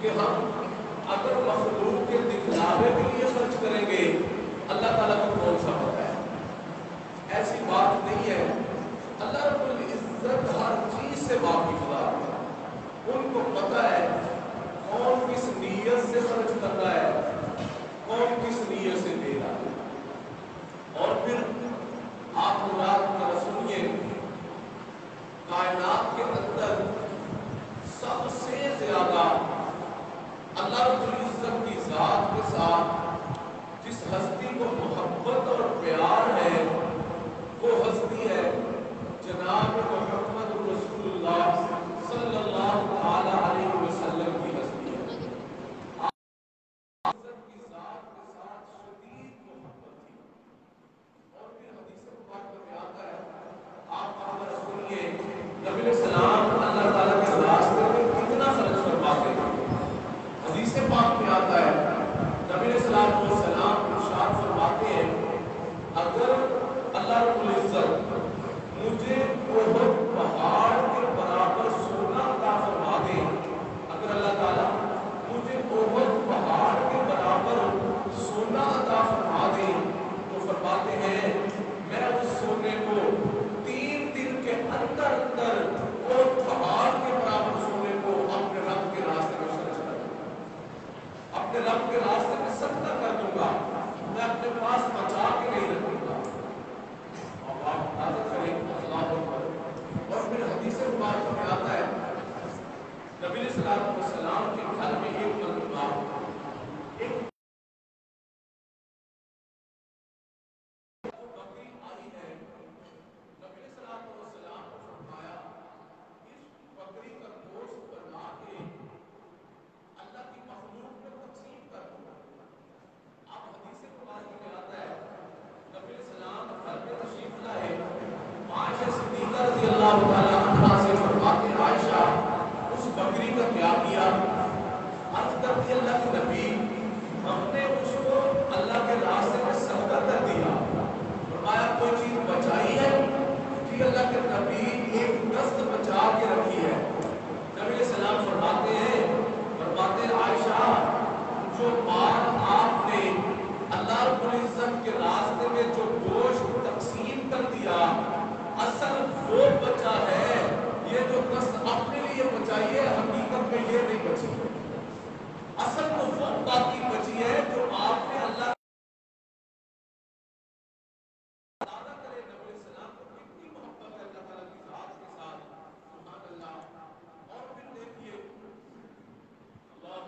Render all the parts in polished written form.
کہ ہم اگر مخلوق کے دکھلاوے کے لیے خرچ کریں گے اللہ تعالیٰ کو کون سا پتہ ہے؟ ایسی بات نہیں ہے. اللہ رب العزت ہر چیز سے واقف ہے. ان کو پتہ ہے کون کس نیت سے خرچ کر رہا ہے، کون کس نیت سے دے رہا ہے. اور پھر آپ مراد کا سنیے، کائنات کے اندر سب سے زیادہ اللہ رب العزت کی ذات کے ساتھ جس ہستی کو محبت اور پیار ہے وہ ہستی ہے جناب محمد رسول اللہ صلی اللہ تعالی علیہ وسلم کی ہستی ہے. عزت کی ذات کے ساتھ شدید محبت تھی. اور پھر حدیث پاک میں آتا ہے، آپ اگر سنیے نبی علیہ السلام اللہ تعالیٰ کے راستے میں کتنا خرچ فرماتے ہیں. حدیث پاک میں آتا ہے نبی علیہ السلام ارشاد فرماتے ہیں اگر اللہ رب العزت مجھے احد پہاڑ کے برابر سونا عطا فرما دے، اگر اللہ تعالیٰ مجھے احد پہاڑ کے برابر سونا عطا فرما دے تو فرماتے ہیں میں اس سونے کو 3 دن کے اندر اندر احد پہاڑ کے برابر سونے کو اپنے رب کے راستے میں خرچ کر دوں گا، اپنے رب کے راستے میں صدقہ کر دوں گا، میں اپنے پاس بچا کے نہیں رکھوں گا. اور آپ اندازہ کریں اللہ اکبر. اور پھر حدیث مبارکہ میں آتا ہے نبی علیہ السلام کے گھر میں ایک مرتبہ ایک بکری آئی ہے. نبی علیہ السلام نے فرمایا اس بکری کا گوشت بنا کے اللہ کی مخلوق میں تقسیم کر دو. آپ حدیث مبارکہ میں آتا ہے نبی علیہ السلام گھر میں تشریف لائے. عائشہ صدیقہ رضی اللہ تعالیٰ عنہا سے فرماتے ہیں عائشہ اس بکری کا کیا کیا؟ عرض کرتی اللہ کے نبی ہم نے اس کو اللہ کے راستے میں صدقہ کر دیا. فرمایا کوئی چیز بچائی ہے؟ جی اللہ کے نبی ایک دست بچا کے رکھی ہے. نبی علیہ السلام فرماتے ہیں عائشہ جو مال آپ نے اللہ رب العزت کے راستے میں جو گوشت تقسیم کر دیا اصل وہ بچا ہے. یہ جو دست اپنے لیے بچائی ہے حقیقت میں یہ نہیں بچی، اصل تو وہ باقی بچی ہے جو آپ نے اللہ کرے. نبی السلام کو کتنی محبت ہے اللہ تعالیٰ کی ذات کے ساتھ. سبحان اللہ. اور پھر دیکھیے اللہ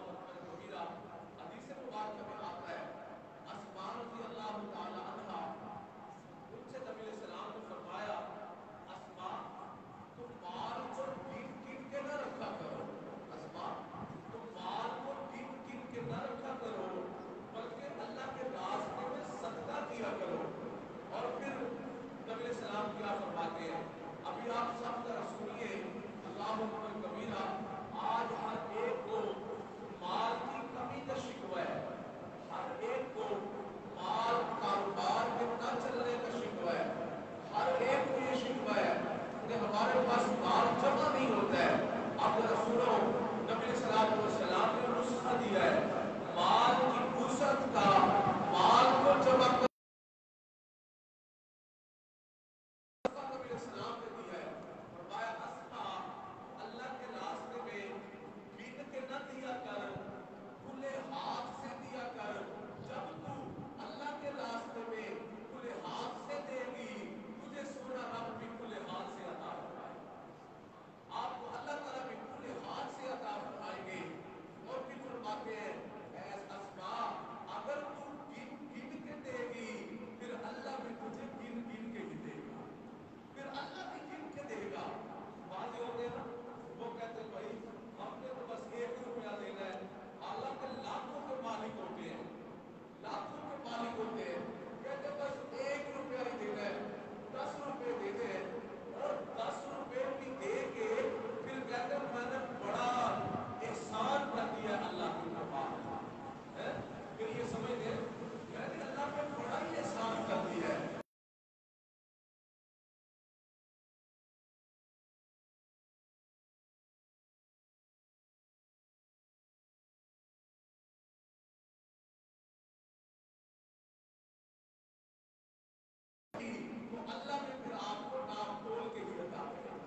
اللہ نے پھر آپ کو ناپ تول کے ہی عطا کرے گا.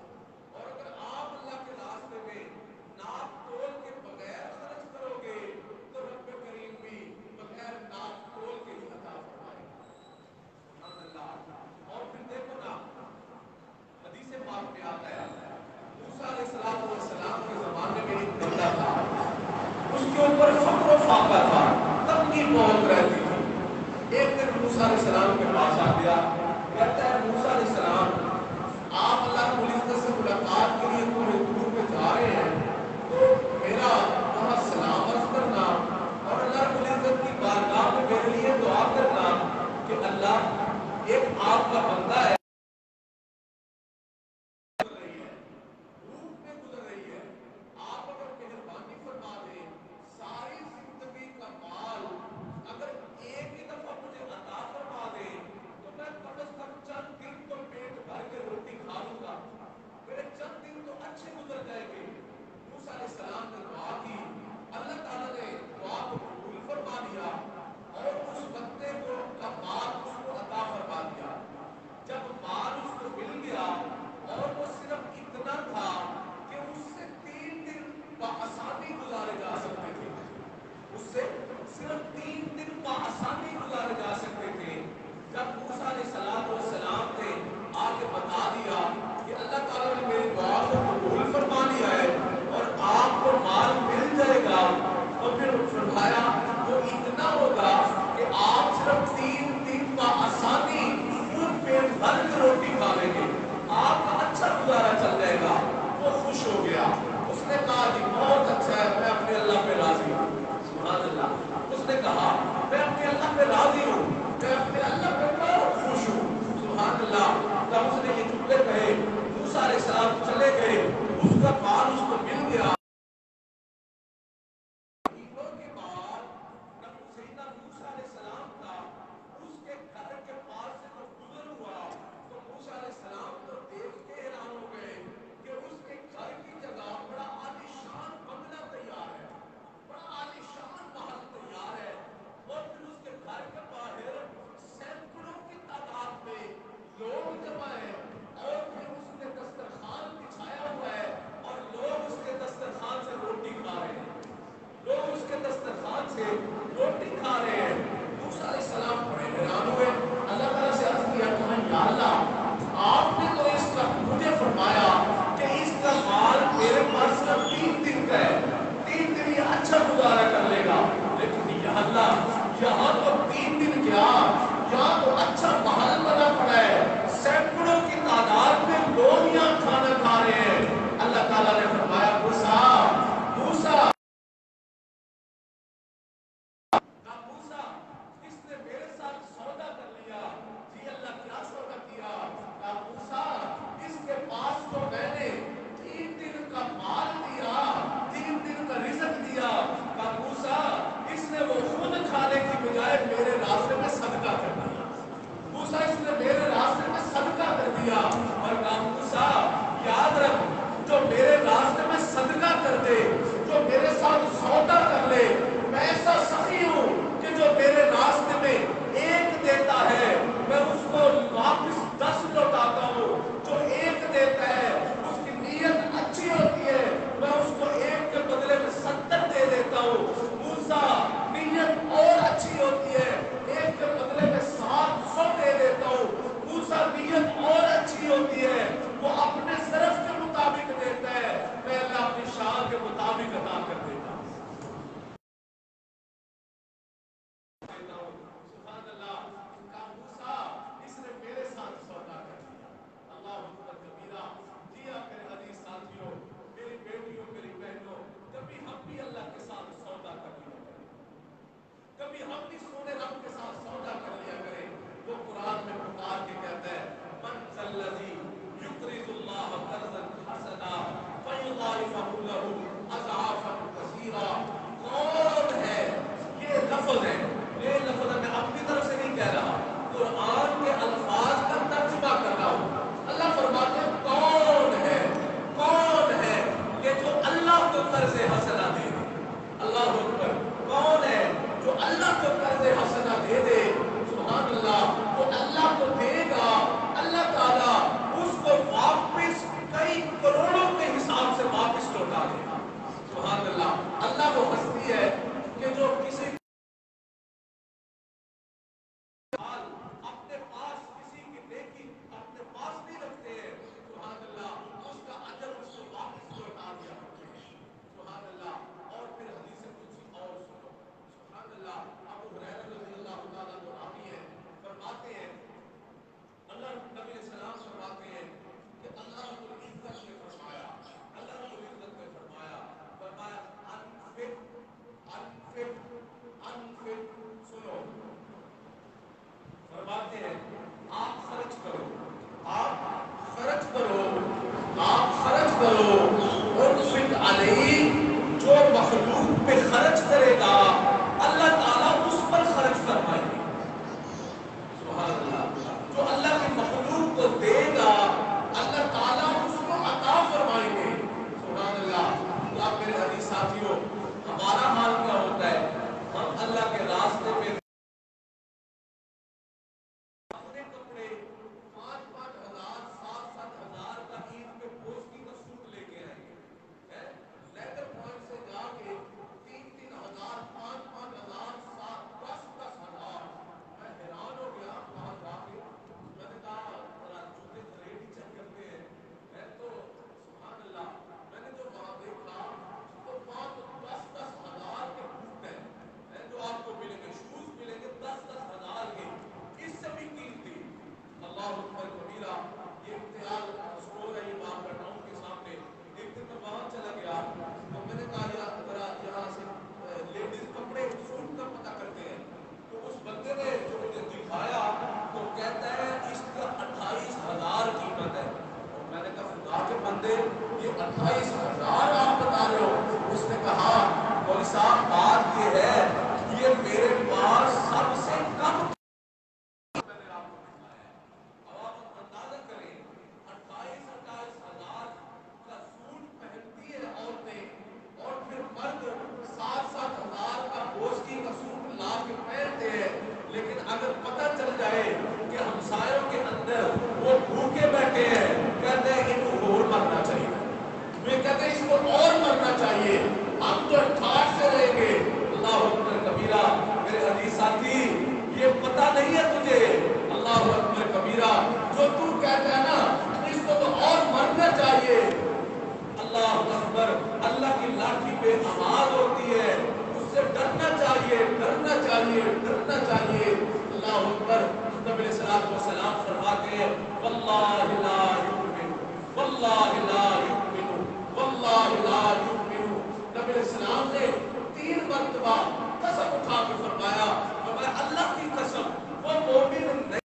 اور اگر آپ اللہ کے راستے میں ناپ تول کے بغیر خرچ کرو گے تو رب کریم بھی بغیر ناپ تول کے ہی عطا فرمائے گا. سبحان اللہ. اور پھر دیکھو نا حدیث پاک میں آتا ہے موسیٰ علیہ السلام کے زمانے میں ایک بندہ تھا, اس کے اوپر فقر و فاقہ تھا, تنگی بہت رہتی تھی. ایک دن موسیٰ علیہ السلام کے پاس آ گیا, کہتا ہے موسیٰ علیہ السلام آپ اللہ رب العزت سے ملاقات کے لیے تھوڑے دور پہ جا رہے ہیں تو میرا وہاں سلام عرض کرنا اور اللہ رب العزت کی بارگاہ میں میرے لیے دعا کرنا کہ اللہ ایک آپ کا بندہ ہے سبحان اللہ. اللہ وہ ہستی ہے کہ جو کسی اپنے پاس کسی کی نیکی اپنے پاس نہیں رکھتے ہیں. سبحان اللہ. اس کا اجر اس کو واپس لوٹا دیا کرتے ہیں. سبحان اللہ. اور پھر حدیث قدسی اور سنو. سبحان اللہ. ابو ہریرہ رضی اللہ تعالیٰ عنہ راوی ہیں، فرماتے ہیں اللہ نبی علیہ السلام فرماتے ہیں کہ اللہ رب العزت نے فرمایا، اللہ رب العزت نے فرمایا انفق انفق انفق. سنو، فرماتے ہیں آپ خرچ کرو، آپ خرچ کرو، آپ خرچ کرو. انفق علیہ، جو مخلوق پہ خرچ کرے گا اللہ تعالیٰ اس پر خرچ فرمائے گا. سبحان اللہ. جو اللہ کی مخلوق کو دے گا اللہ تعالیٰ اس کو عطا فرمائیں گے. سبحان اللہ. اللہ میرے حدیث ساتھیوں، ہمارا حال کیا ہوتا ہے؟ ہم اللہ کے راستے میں اپنے کپڑے 5,000 7,000 کا عید پہ پوسٹی کا سوٹ لے کے آئیں گے. لیدر پوائنٹ سے جا کے 3,000 5,000 10,000. میں حیران ہو گیا وہاں جا کے. میں نے کہا ذرا جوتے ریٹ ہی چیک کرتے ہیں. میں تو سبحان اللہ، میں نے جو وہاں دیکھا تو 10,000 کے بوٹ ہیں جو آپ کو ملیں گے، شوز ملیں گے 10,000 کے. اس سے بھی قیمتی. اللہ اکبر کبیرہ. یہ امتحان اسکول ہے، یہ بات کر رہا ہوں کے سامنے. ایک دن میں وہاں چلا گیا تو میں نے کہا ذرا یہاں سے لیڈیز کپڑے سوٹ کا پتہ کرتے ہیں. تو اس بندے نے جو مجھے دکھایا تو کہتا ہے اس کا 28,000 قیمت ہے. میں نے کہا خدا کے بندے یہ 28,000 آپ بتا رہے ہو؟ اس نے کہا مولوی صاحب بات یہ ہے یہ میرے پاس سب سے کم میں نے آپ کو دکھایا ہے. اب آپ اندازہ کریں 28,000 کا سوٹ پہنتی ہے عورتیں اور پھر مرد 7,000 کا گوشتی کا سوٹ لا کے پہنتے ہیں. لیکن اگر پتہ چل جائے کہ ہمسایوں کے اندر وہ بھوکے بیٹھے ہیں، کہتے ہیں ان کو اور مرنا چاہیے، وہ کہتے ہیں اس کو اور مرنا چاہیے، ہم تو ٹھاٹ سے رہیں گے. اللہ اکبر کبیرہ. میرے حدیث ساتھی، یہ پتہ نہیں ہے تجھے اللہ اکبر کبیرہ جو تو کہتا ہے نا اس کو تو اور مرنا چاہیے. اللہ اکبر. اللہ کی لاٹھی بے آواز ہوتی ہے، اس سے ڈرنا چاہیے، ڈرنا چاہیے، ڈرنا چاہیے. اللہ اکبر. نبی علیہ الصلوۃ والسلام فرماتے ہیں واللہ لا یؤمن، واللہ لا یؤمن، واللہ لا یؤمن. نبی علیہ السلام نے 3 مرتبہ قسم اٹھا کے فرمایا اللہ کی قسم وہ مومن نہیں،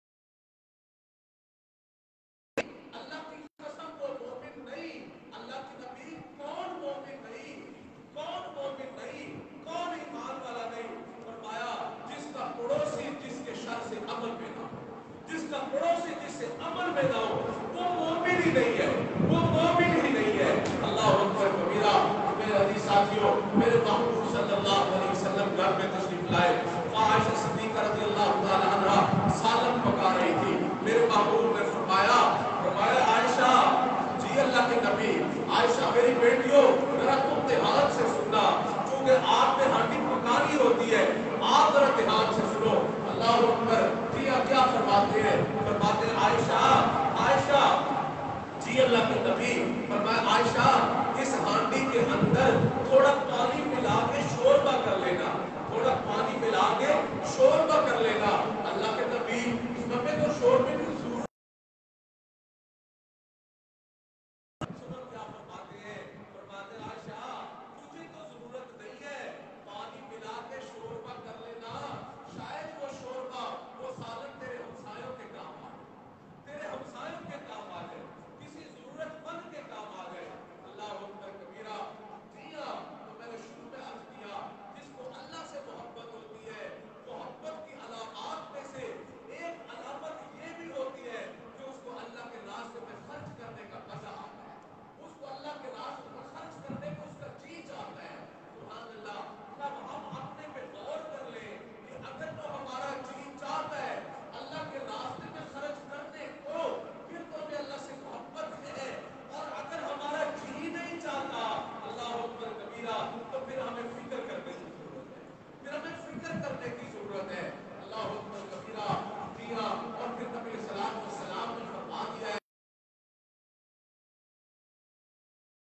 اللہ کی قسم وہ مومن نہیں. اللہ کے نبی کون مومن نہیں، کون مومن نہیں، کون ایمان والا نہیں؟ فرمایا جس کا پڑوسی جس کے شر سے عمل میں نہ ہو، جس کا پڑوسی جس سے عمل میں نہ ہو وہ مومن ہی نہیں ہے، وہ مومن ہی نہیں ہے. اللہ اکبر کبیرہ. میرے عزیز ساتھیوں، میرے محبوب صلی اللہ علیہ وسلم گھر میں تشریف لائے. عائشہ صدیقہ رضی اللہ تعالی عنہا سالن پکا رہی تھی. میرے محبوب نے فرمایا عائشہ، جی اللہ کے نبی. عائشہ میری بیٹیوں ذرا تم دھیان سے سننا، چونکہ آپ نے ہانڈی پکانی ہوتی ہے، آپ ذرا دھیان سے سنو. اللہ اکبر. کیا فرماتے ہیں؟ فرماتے ہیں عائشہ جی اللہ کے نبی. فرمایا عائشہ اس ہانڈی کے اندر تھوڑا پانی ملا کے شوربہ کر لینا، تھوڑا پانی ملا کے شوربہ کر لینا. اللہ کے نبی اس میں تو شوربے کی ضرورت کرنے کی ضرورت ہے. اللہ اکبر کبیرہ. جی ہاں. اور پھر نبی صلی اللہ علیہ وسلم نے فرما دیا ہے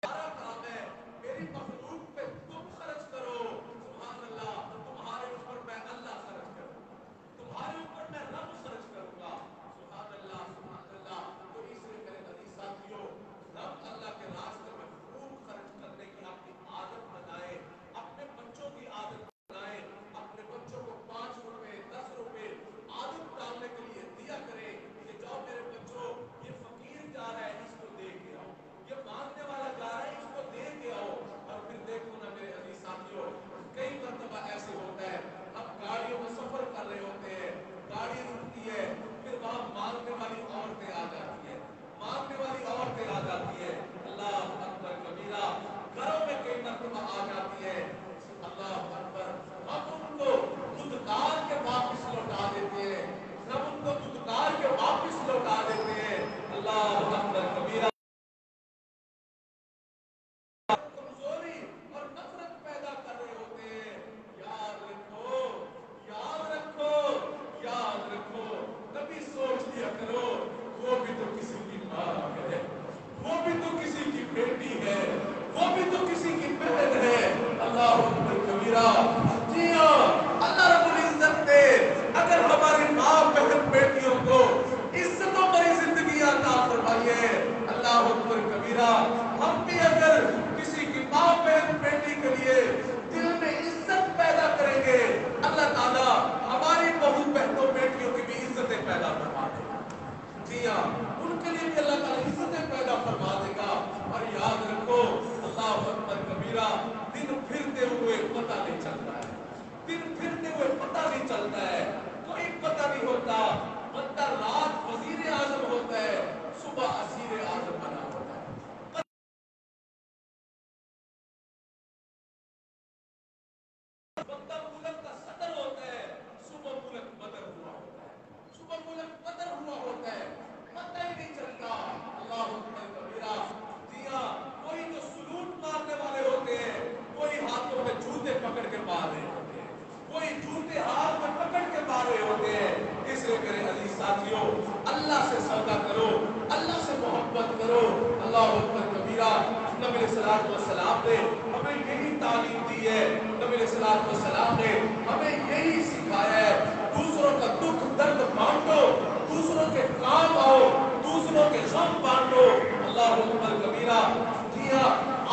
کام ہے میری مخلوق پہ تم خرچ کرو. سبحان اللہ. تمہارے اوپر میں اللہ خرچ کروں گا, تمہارے اوپر میں رب خرچ کروں گا. سبحان اللہ سبحان اللہ. تو اس لیے میرے عزیز ساتھیوں, رب اللہ کے راستے میں خوب خرچ کرنے کی اپنی عادت بنائے, اپنے بچوں کی عادت بنائے, اپنے بچوں کو 5 روپے 10 روپے عادت ڈالنے کے لیے دیا کرے کہ جاؤ میرے بچوں, یہ فقیر جا رہا ہے اس کو دے کے آؤ, یہ مانگنے والا جا رہا ہے اس کو دے کے آؤ. اور پھر دیکھو نا میرے عزیز ساتھیوں, کئی مرتبہ ایسے ہوتا ہے ہم گاڑیوں میں سفر کر رہے ہوتے ہیں, گاڑی رکتی ہے, پھر وہاں مانگنے والی عورتیں آ جاتی ہیں, مانگنے والی عورتیں آ جاتی ہیں. اللہ اکبر کبیرہ. گھروں میں کئی مرتبہ آ جاتی ہے. اللہ اکبر. ہم ان کو دودھدار کے واپس لوٹا دیتے ہیں, ہم ان کو دودھدار کے واپس لوٹا دیتے ہیں. اللہ اکبر کبیرہ. کمزوری اور نفرت پیدا کر رہے ہوتے ہیں. یاد رکھو, یاد رکھو, یاد رکھو. کبھی سوچ لیا کرو وہ بھی تو کسی کی ماں ہے, وہ بھی تو کسی کی بیٹی ہے, وہ بھی تو کسی کی بہن ہے. اللہ اکبر کبیرہ. جی ہاں, اللہ رب العزت نے اگر ہماری ماں بہن بیٹیوں کو عزتوں بڑی زندگی عطا فرمائی ہے, اللہ اکبر کبیرہ, ہم بھی اگر کسی کی ماں بہن بیٹی کے لیے دل میں عزت پیدا کریں گے, اللہ تعالیٰ ہماری بہو بہنوں بیٹیوں کی بھی عزتیں پیدا فرما دے گا. جی ہاں, ان کے لیے بھی اللہ تعالیٰ عزتیں پیدا فرما دے گا. اور یاد رکھو, اللہ اکبر کبیرہ, دن پھرتے ہوئے پتہ نہیں چلتا ہے, دن پھرتے ہوئے پتہ نہیں چلتا ہے, کوئی پتہ نہیں ہوتا. بندہ رات وزیر اعظم ہوتا ہے, صبح اسیر اعظم بنا ہوتا ہے. بندہ ملک کا صدر ہوتا ہے, صبح ملک بدر ہوا ہوتا ہے, صبح ملک بدر ہوا ہوتا ہے, پتہ ہی نہیں چلتا. اللہ اکبر کبیرہ. جی ہاں, کوئی جو سلوٹ مارنے والے ہوتے ہیں, کوئی ہاتھوں میں جوتے پکڑ کے مار رہے ہوتے ہیں, کوئی جوتے ہاتھ میں پکڑ کے مار رہے ہوتے ہیں. اس لیے میرے عزیز ساتھیوں, اللہ سے سودا کرو, اللہ سے محبت کرو. اللہ اکبر کبیرہ. نبی علیہ الصلوۃ والسلام نے ہمیں یہی تعلیم دی ہے, نبی علیہ الصلوۃ والسلام نے ہمیں یہی سکھایا ہے, دوسروں کا دکھ درد بانٹو, دوسروں کے کام آؤ, دوسروں کے غم بانٹو. اللہ اکبر کبیرہ. جی ہاں,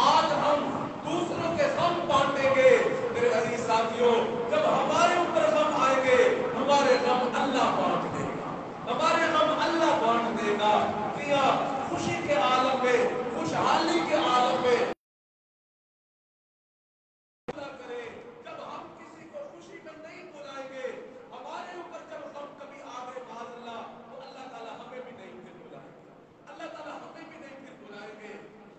آج ہم دوسروں کے غم بانٹیں گے میرے عزیز ساتھیوں, جب ہمارے اوپر غم آئیں گے, ہمارے غم اللہ بانٹ دے گا, ہمارے غم اللہ بانٹ دے گا. جی ہاں, خوشی کے عالم میں, خوشحالی کے عالم میں کرے, جب ہم کسی کو خوشی میں نہیں بلائیں گے, ہمارے اوپر جب غم کبھی آ گئے معاذ اللہ, تو اللہ تعالیٰ ہمیں بھی نہیں پھر بلائیں گے, اللہ تعالیٰ ہمیں بھی نہیں پھر بلائیں گے.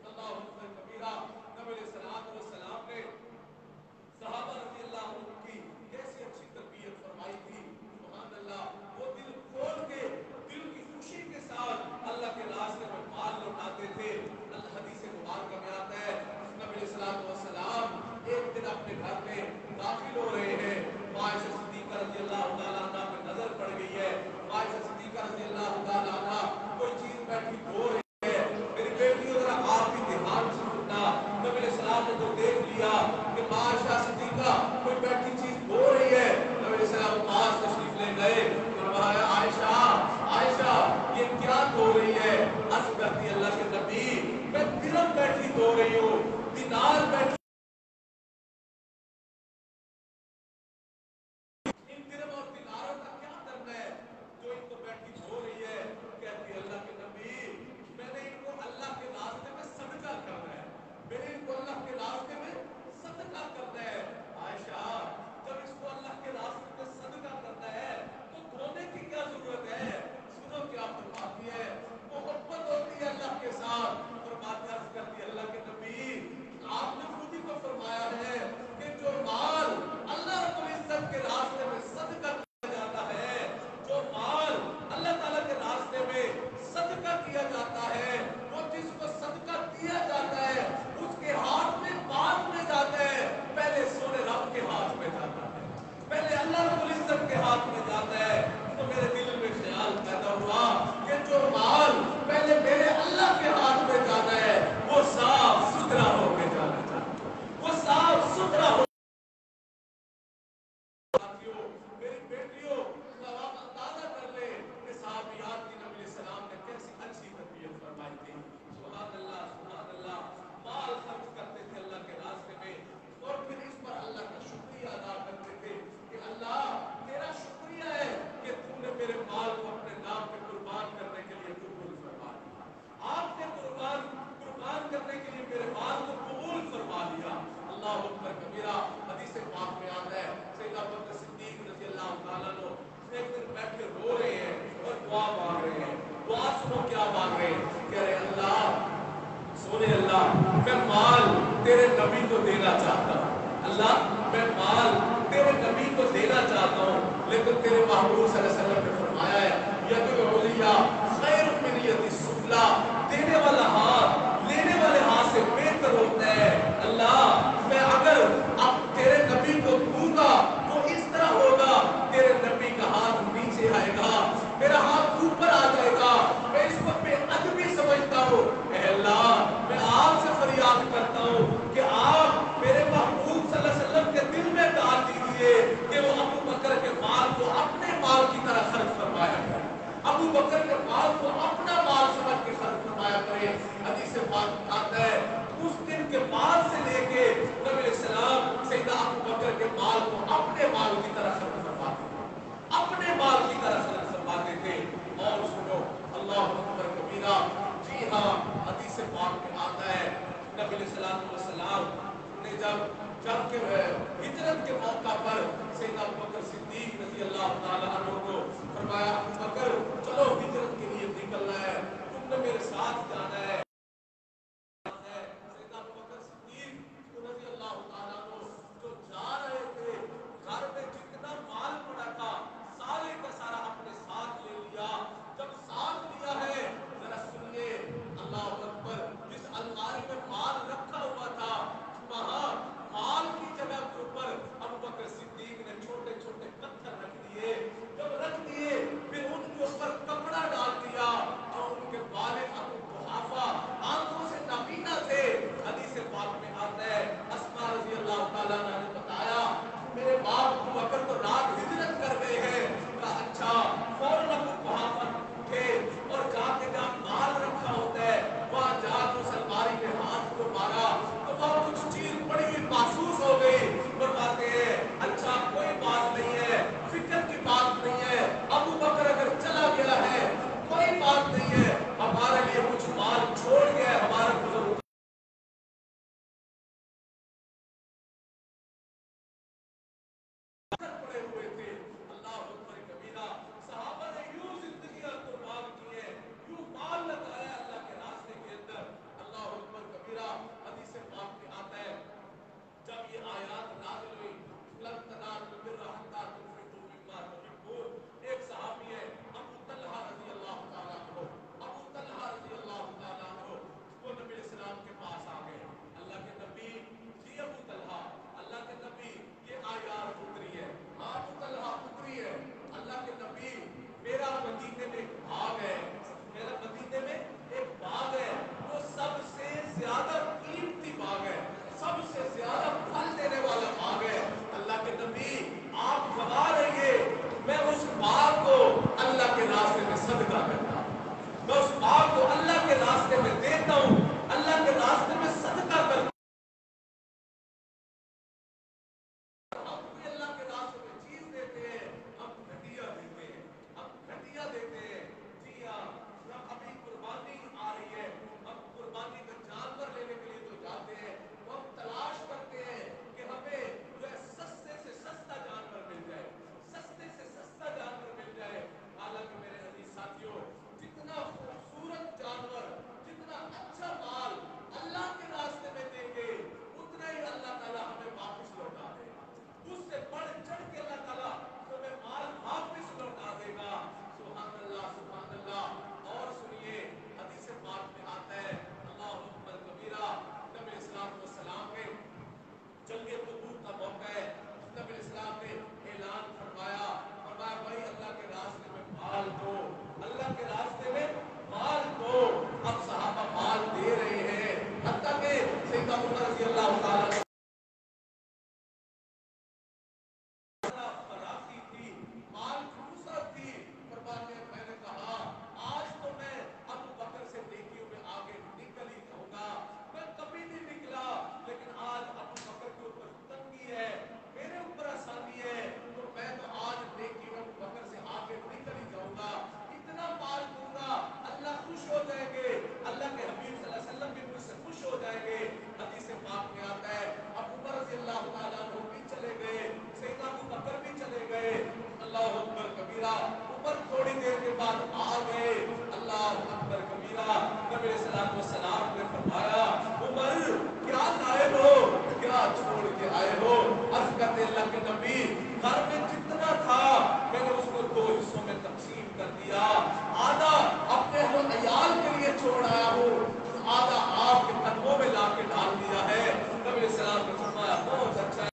اللہ اکبر کبیرہ. نبی علیہ الصلوۃ والسلام نے صحابہ رضی اللہ عنہ کی کیسی اچھی تربیت فرمائی تھی. سبحان اللہ. وہ دل کھول کے, دل کی خوشی کے ساتھ اللہ کے راستے میں مال لوٹاتے تھے. اللہ حدیث اللہ میں مال تیرے نبی کو دینا چاہتا ہوں، اللہ میں مال تیرے نبی کو دینا چاہتا ہوں، لیکن تیرے محبوب صلی اللہ علیہ وسلم نے فرمایا ہے ید العلیٰ خیر من ید السفلی، دینے والا ہاتھ لینے والے ہاتھ سے بہتر ہوتا ہے۔ اللہ میں اگر اب تیرے نبی کو دوں گا تو اس طرح ہوگا، تیرے نبی کا ہاتھ نیچے آئے گا، میرا ہاتھ اوپر آ جائے گا، میں اس کو بے ادبی سمجھتا ہوں۔ اے اللہ میں آپ سے فریاد کرتا ہوں کہ آپ میرے محبوب صلی اللہ علیہ وسلم کے دل میں ڈال دیجیے کہ وہ ابو بکر کے مال کو اپنے مال کی طرح خرچ فرمایا کرے، ابو بکر کے مال کو اپنا مال سمجھ کے خرچ فرمایا کرے۔ حدیث پاک آتا ہے اس دن کے بعد سے لے کے نبی علیہ السلام سیدنا ابو بکر کے مال کو اپنے مال کی طرح خرچ فرماتے تھے، اپنے مال کی طرح خرچ فرماتے تھے۔ اور سنو اللہ اکبر کبیرہ، جی ہاں حدیث پاک میں آتا ہے نبی علیہ السلام نے جب کہ ہجرت کے موقع پر سیدنا ابو بکر صدیق رضی اللہ تعالیٰ عنہ کو فرمایا ابو بکر چلو ہجرت کے لیے نکلنا ہے، تم نے میرے ساتھ جانا ہے۔ سیدنا ابو بکر صدیق رضی اللہ تعالیٰ عنہ جو جا رہے تھے، گھر میں جتنا مال پڑا تھا سارے کا سارا اپنے ساتھ لے لیا۔ جب ساتھ لیا ہے ذرا سنیے اللہ اکبر، جس الماری میں مال رکھا ہوا تھا وہاں مال کی جگہ کے اوپر ابو بکر صدیق نے چھوٹے چھوٹے پتھر رکھ دیے، جب رکھ دیے پھر ان کے اوپر کپڑا ڈال دیا، اور ان کے والد ابو قحافہ آنکھوں سے نابینا تھے۔ حدیث پاک میں آتا ہے اسماء رضی اللہ تعالیٰ عنہ نے بتایا میرے باپ ابو بکر تو رات ہجرت کر گئے ہیں۔ کہا اچھا، فوراً ابو قحافہ اٹھے اور جا کے جہاں مال رکھا ہوتا ہے وہاں جا کے اس الماری میں ہاتھ کو مارا تو وہاں کچھ چیز بڑی ہوئی محسوس ہو گئی۔ فرماتے ہیں اچھا کوئی بات نہیں ہے، فکر کی بات نہیں ہے، ابو بکر اگر چلا گیا ہے کوئی بات نہیں ہے، ہمارے لیے کچھ مال چھوڑ گیا ہے، ہمارا بزرگ پڑے ہوئے تھے۔ اللہ اکبر کبیرہ، صحابہ نے یوں زندگیاں قربان کی ہیں، یوں مال لگایا اللہ کے راستے کے اندر۔ اللہ اکبر کبیرہ، حدیث پاک میں آتا ہے جب یہ آیات نازل ہوئی لن تنالوا البر حتى تنفقوا مما تحبون، ایک صحابی ہے ابو طلحہ رضی اللہ تعالیٰ عنہ، ابو طلحہ رضی اللہ تعالیٰ عنہ وہ نبی علیہ السلام کے پاس آ گئے۔ اللہ کے نبی، جی ابو طلحہ، اللہ کے نبی یہ آیات اتری ہے۔ ہاں ابو طلحہ اتری ہے۔ اللہ کے نبی میرا مدینے میں ایک باغ ہے، میرا مدینے میں ایک باغ ہے، وہ سب سے زیادہ قیمتی باغ ہے، سب سے زیادہ پھل دینے والا باغ ہے۔ اللہ کے نبی آپ گوا رہیے، میں اس باغ کو اللہ کے راستے میں صدقہ کرتا ہوں، میں اس باغ کو اللہ کے راستے میں دیتا ہوں، اللہ کے راستے میں صدقہ کرتا ہوں۔ ہم بھی اللہ کے راستے میں چیز دیتے ہیں، ہم گھٹیا دیتے ہیں، ہم گھٹیا دیتے ہیں۔ جی ہاں، ابھی قربانی آ رہی ہے، ہم قربانی کا جانور لینے کے لیے جو جاتے ہیں وہ ہم تلاش کرتے ہیں کہ ہمیں جو ہے سستے سے سستا جانور مل جائے، سستے سے سستا جانور مل جائے۔ حالانکہ میرے عزیز ساتھیوں، جتنا خوبصورت جانور، جتنا اچھا مال اللہ کے راستے میں دیں گے اتنا ہی اللہ تعالیٰ ہمیں واپس لوٹا دے گا، اس سے بڑھ چڑھ کے اللہ تعالیٰ تمہیں مال واپس لوٹا دے گا۔ سبحان اللہ سبحان اللہ۔ اور سنیے حدیث پاک میں آتا ہے اللہ اکبر کبیرہ، نبی اسلام کو سلام ہے، جنگ تبوک کا موقع ہے، نبی اسلام نے اعلان فرمایا، فرمایا بھائی اللہ کے راستے میں مال دو، اللہ کے راستے میں مال دو۔ اب صحابہ مال دے رہے ہیں، حتیٰ کہ سیدنا عمر رضی اللہ تعالیٰ فراخی تھی، مال کی وسعت تھی۔ فرماتے ہیں میں نے کہا آج تو میں ابو بکر سے نیکیوں میں آگے نکل ہی جاؤں گا، میں کبھی نہیں نکلا، لیکن آج ابو بکر کے اوپر تنگی ہے، میرے اوپر آسانی ہے، تو میں تو آج نیکی میں ابو بکر سے آگے نکل ہی جاؤں گا، اتنا مال دوں گا اللہ خوش ہو جائیں گے، اللہ کے حبیب صلی اللہ علیہ وسلم بھی مجھ سے خوش ہو جائیں گے۔ حدیث پاک میں آتا ہے ابو بکر رضی اللہ تعالیٰ عنہ بھی چلے گئے، سیدنا ابو بکر بھی چلے گئے۔ اللہ اکبر کبیرہ، عمر تھوڑی دیر کے بعد آ گئے۔ اللہ اکبر کبیرہ، نبی علیہ السلام نے فرمایا عمر के नबी घर में जितना था मैंने उसको 2 हिस्सों में तकसीम कर दिया, आधा अपने अयाल के लिए छोड़ आया हूँ, आधा आपके कदमों में ला के डाल दिया है। नबी सलाम ने फरमाया बहुत अच्छा।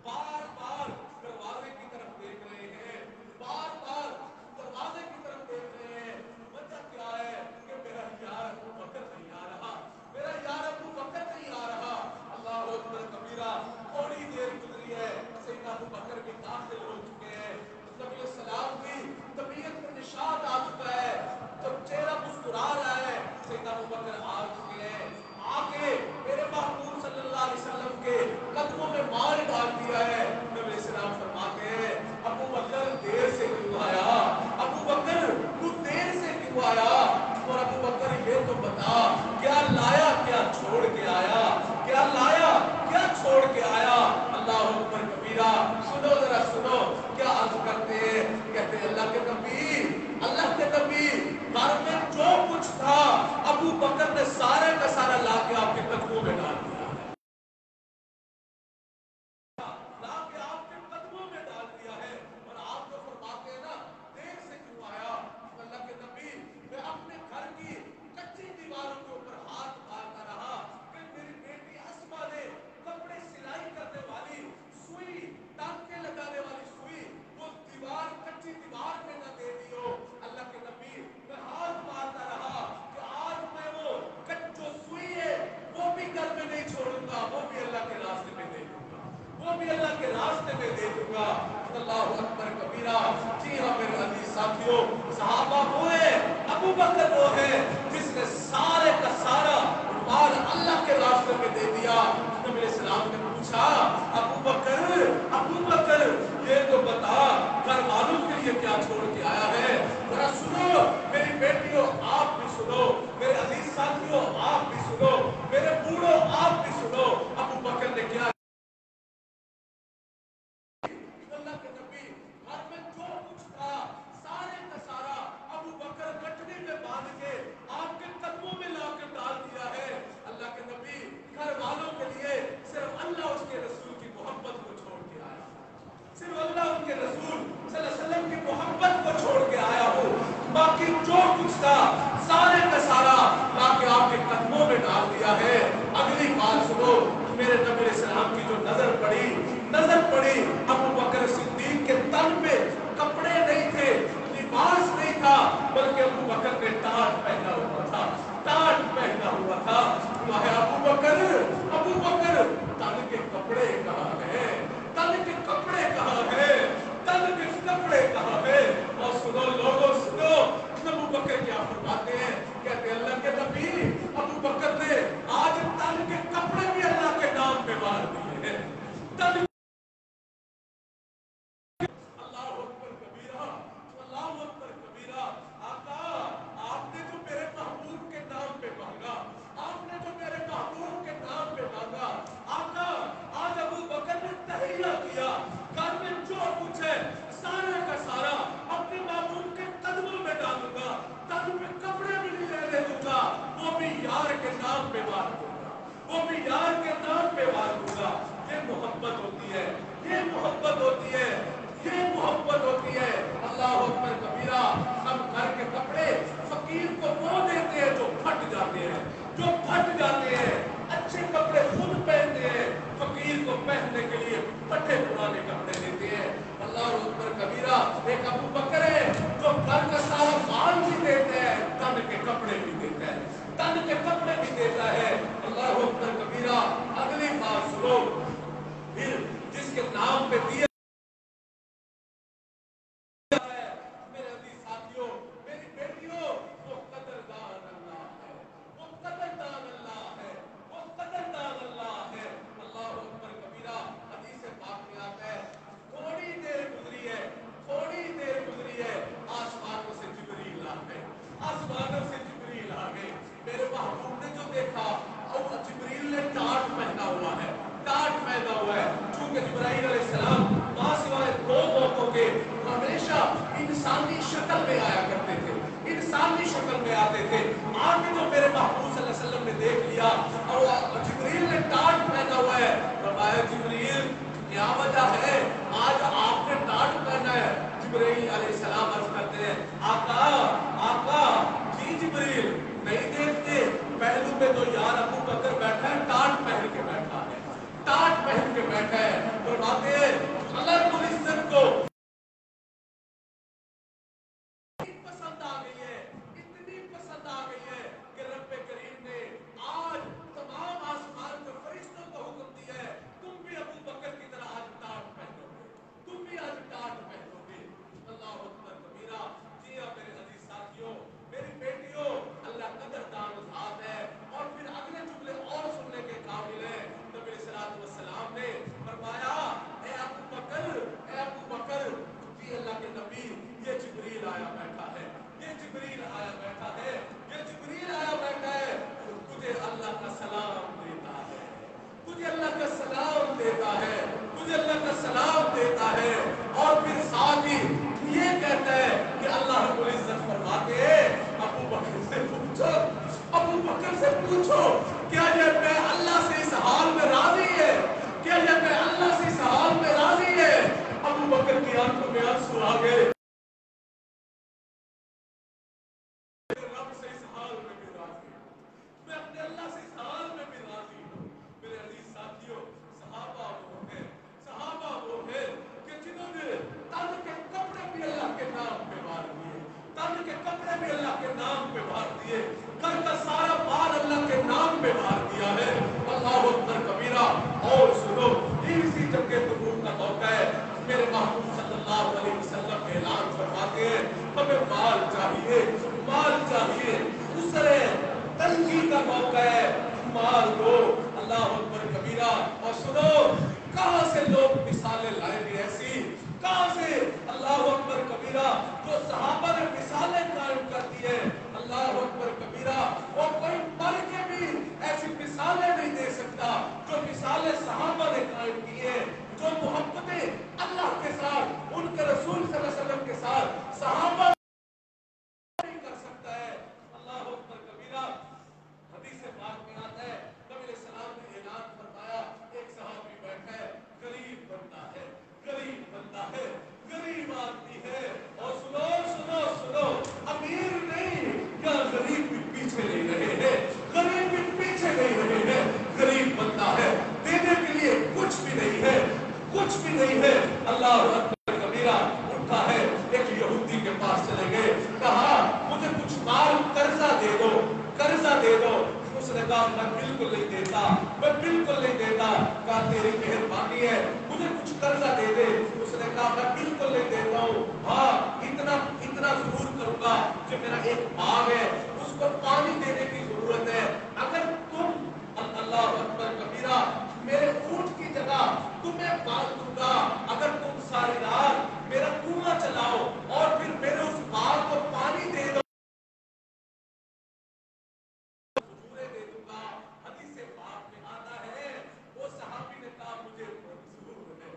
बार बार दरवाजे की तरफ देख रहे हैं, बार बार दरवाजे की तरफ देख रहे हैं, वजह क्या है कि मेरा यार अबू बकर नहीं आ रहा, मेरा यार अबू बकर नहीं आ रहा। अल्लाह अकबर कबीरा। थोड़ी देर गुजरी है, सैयदना अबू बकर भी दाखिल हो चुके हैं, नबी सलाम की तबीयत में निशान आ चुका है, तो चेहरा मुस्कुरा रहा है, सैयदना अबू बकर आ चुके हैं, आके मेरे महबूब सल्लल्लाहु अलैहि वसल्लम के कदमों में मार डाल दिया है। नबी सलाम फरमाते हैं अबू बकर देर से क्यों आया, अबू बकर तू देर से क्यों आया, और अबू बकर ये तो बता क्या लाया क्या छोड़ के आया, क्या लाया क्या छोड़ के आया। अल्लाह अकबर कबीरा। सुनो जरा सुनो क्या अर्ज करते हैं, कहते हैं अल्लाह के नबी, अल्लाह के नबी घर में जो कुछ था अबू बकर ने सारे का सारा लाके आपके कदमों में डाल दिया, लाके आपके कदमों में डाल दिया है। और आप जो फरमाते हैं ना देर से क्यों आया, अल्लाह के नबी मैं अपने घर की कच्ची दीवारों के ऊपर हाथ मारता रहा कि मेरी बेटी अस्मा ने कपड़े सिलाई करने वाली सुई, टांके लगाने वाली सुई वो दीवार कच्ची दीवार में न दे दी हो। अल्लाह के नबी मैं हाथ मारता रहा कि आज मैं वो जो सुई है वो भी घर में नहीं छोड़ूंगा, वो भी अल्लाह के रास्ते में दे दूंगा, वो भी अल्लाह के रास्ते में दे दूंगा। अल्लाहु अकबर कबीरा। जी हाँ मेरे अजीज साथियों, सहाबा वो है, अबू बकर वो है जिसने सारे का सारा माल अल्लाह के रास्ते में दे दिया। नबी सलाम ने पूछा अबू बकर ये तो बता घर वालों के लिए क्या छोड़ के आया है, जरा सुनो मेरी बेटियों आप भी सुनो, मेरे अजीज साथियों आप भी सुनो, मेरे बूढ़ों आप भी सुनो। अबू बकर ने क्या अल्लाह के नबी घर में जो कुछ था सारे का सारा अबू बकर गठरी में बांध के आपके कदमों में ला के डाल दिया है। अल्लाह के नबी घर वालों के लिए सिर्फ अल्लाह उसके रसूल की मोहब्बत को छोड़ के आया, सिर्फ अल्लाह उनके रसूल सल्लल्लाहु अलैहि वसल्लम की मोहब्बत को छोड़ के आया हूँ, बाकी जो कुछ था सारे का सारा लाके आपके कदमों में डाल दिया है। अगली बात सुनो, मेरे नबी सलाम की जो नजर पड़ी अबू बकर सिद्दीक के तन पे कपड़े नहीं थे, लिबास नहीं था, बल्कि अबू बकर ने टाट पहना हुआ था, टाट पहना हुआ था। अबू बकर तन के कपड़े कहाँ है, तन के कपड़े कहाँ है, तन के कपड़े कहाँ है। और सुनो लोगों सुनो, अबू बकर क्या फरमाते हैं, कहते हैं अल्लाह के नबी अबू बकर ने आज तन के कपड़े भी अल्लाह के नाम पे मार दिए हैं। तन वो भी यार के नाम पे वार दूंगा। ये मोहब्बत होती है, ये मोहब्बत होती है, ये मोहब्बत होती है। अल्लाह अकबर कबीरा। हम घर के कपड़े फकीर को वो देते हैं जो फट जाते हैं, जो फट जाते हैं। अच्छे कपड़े खुद पहनते हैं, फकीर को पहनने के लिए फटे पुराने कपड़े देते हैं। अल्लाह अकबर कबीरा। एक अबू बकर है जो घर का सारा माल भी देता है, तन के कपड़े भी देता है, तन के कपड़े भी देता है। अल्लाह अकबर कबीरा। अगली बात सुनो, फिर जिसके नाम पे दिया मेरे अजीज साथियों, मेरी बेटियों, वो कदरदान अल्लाह है, वो कदरदान अल्लाह है, वो कदरदान अल्लाह है। अल्लाह अकबर कबीरा। हदीस पाक में आता है थोड़ी देर गुजरी है, थोड़ी देर गुजरी है, आसमानों से जिब्रील आ गए, आसमानों से जिब्रील आ गए। मेरे महबूब ने जो देखा, और जिब्रील ने टाट पहना हुआ है, टाट पहना हुआ है। चूंकि जिब्राइल अलैहिस्सलाम वहां सिवाय 2 मौकों के हमेशा इंसानी शक्ल में आया करते थे, इंसानी शक्ल में आते थे। आगे जो मेरे महबूब सल्लल्लाहु अलैहि वसल्लम ने देख लिया और जिब्रील ने टाट फरमाते हैं अल्लाह रब्बुल इज्जत को पसंद आ गई है, इतनी पसंद आ गई है कि रब्बे करीम ने आज तमाम आसमान के फरिश्तों को हुक्म दिया है, तुम भी अबू बकर की तरह आज टाट पहनोगे, तुम भी आज टाट पहनोगे। अल्लाह अकबर कबीरा। जी हाँ मेरे अजीज साथियों, मेरी बेटियों, अल्लाह कदरदान ज़ात है। और फिर अगले जुमले और सुनने के काबिल है। नबी सल्लल्लाहु अलैहि वसल्लम ने फरमाया, ए अबू बकर, जी अल्लाह के नबी, ये जिब्रील आया बैठा है, ये जिब्रील आया बैठा है, ये जिब्रील आया बैठा है, तुझे अल्लाह का सलाम देता है, तुझे अल्लाह का सलाम देता है, तुझे अल्लाह का सलाम देता है। और फिर साथ ही ये कहता है कि अल्लाह रब्बुल इज्जत फरमाते हैं अबू बकर से पूछो, अबू बकर से पूछो, क्या ये मैं अल्लाह से इस हाल में राजी है, क्या ये मैं अल्लाह से इस हाल में राजी है। अबू बकर की आंखों में आंसू आ गए, रब से इस हाल में भी राजी हूं, मैं अपने अल्लाह से इस हाल में भी राजी हूं। मेरे अजीज साथियों, सहाबा वो है कि जिन्होंने तन के कपड़े भी अल्लाह के नाम पे वार दिए, तन के कपड़े भी अल्लाह के नाम पे वार दिए, घर का सारा माल अल्लाह के नाम पे वार दिया है। अल्लाह अकबर कबीरा। और सुनो, इसी जगह तबूक का मौका है, मेरे महबूब सल्लल्लाहु अलैहि वसल्लम के ऐलान फरमाते हैं हमें माल चाहिए, माल चाहिए, दूसरे तंगी का मौका है, माल दो। अल्लाह अकबर कबीरा। और सुनो, कहां से लोग मिसालें लाएंगे ऐसी, कहां से, अल्लाह अकबर कबीरा, जो सहाबा ने मिसालें कायम कर दी है, अल्लाह अकबर कबीरा, और कोई मर के भी ऐसी मिसालें नहीं दे सकता जो मिसालें सहाबा ने कायम की है, जो मोहब्बतें अल्लाह के साथ, उनके रसूल सल्लल्लाहु अलैहि वसल्लम के साथ सहाबा नहीं कर सकता है। अल्लाह अकबर कबीरा। हदीस पाक में आता है नबी सलाम ने ऐलान फरमाया, एक सहाबी बैठा है, गरीब बंदा है, गरीब बंदा है, गरीब आदमी है। और सुनो सुनो सुनो, अमीर नहीं या गरीब भी पीछे नहीं रहे हैं, गरीब भी पीछे नहीं रहे हैं, गरीब बंदा है, देने के लिए कुछ भी नहीं है, कुछ भी नहीं है। अल्लाह अकबर कबीरा। उठा है, एक यहूदी के पास चले गए, कहा मुझे कुछ माल कर्जा दे दो, कर्जा दे दो। उसने कहा मैं बिल्कुल नहीं देता, मैं बिल्कुल नहीं देता। कहा तेरी मेहरबानी है, मुझे कुछ कर्जा दे दे। उसने कहा मैं बिल्कुल नहीं देता हूँ, हाँ इतना इतना जरूर करूंगा कि मेरा एक बाग है, उसको पानी देने की जरूरत है, अगर तुम, अल्लाह अकबर कबीरा, मेरे ऊंट की जगह तुम्हें बाग दूंगा, अगर तुम सारी रात मेरा कुआं चलाओ और फिर मेरे उस बाग को पानी दे दो, दे दूंगा। हदीस पाक में आता है, वो सहाबी ने कहा मुझे मंजूर है,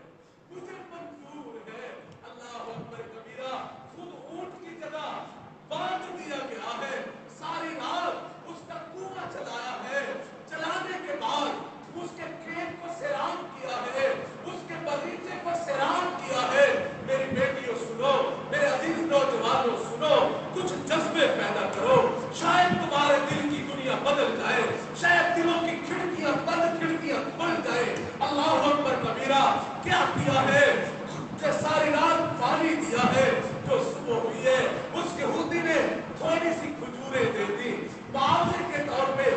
मुझे मंजूर है। अल्लाह अकबर कबीरा। खुद ऊंट की जगह बांध दिया गया है, सारी रात उसका कुआं चलाया है, चलाने के बाद उसके खेत को सैराम किया है, उसके बगीचे को सैराम किया है। मेरी बेटियों सुनो, मेरे अजीज नौजवानों सुनो, कुछ जज्बे पैदा करो, शायद तुम्हारे दिल की दुनिया बदल जाए, शायद दिलों की खिड़कियां बंद खिड़कियां खुल जाए। अल्लाह अकबर कबीरा। क्या किया है, सारी रात पानी दिया है, जो सुबह हुई है उसके यहूदी ने थोड़ी सी खजूरें दे दी, मुआवजे के तौर पे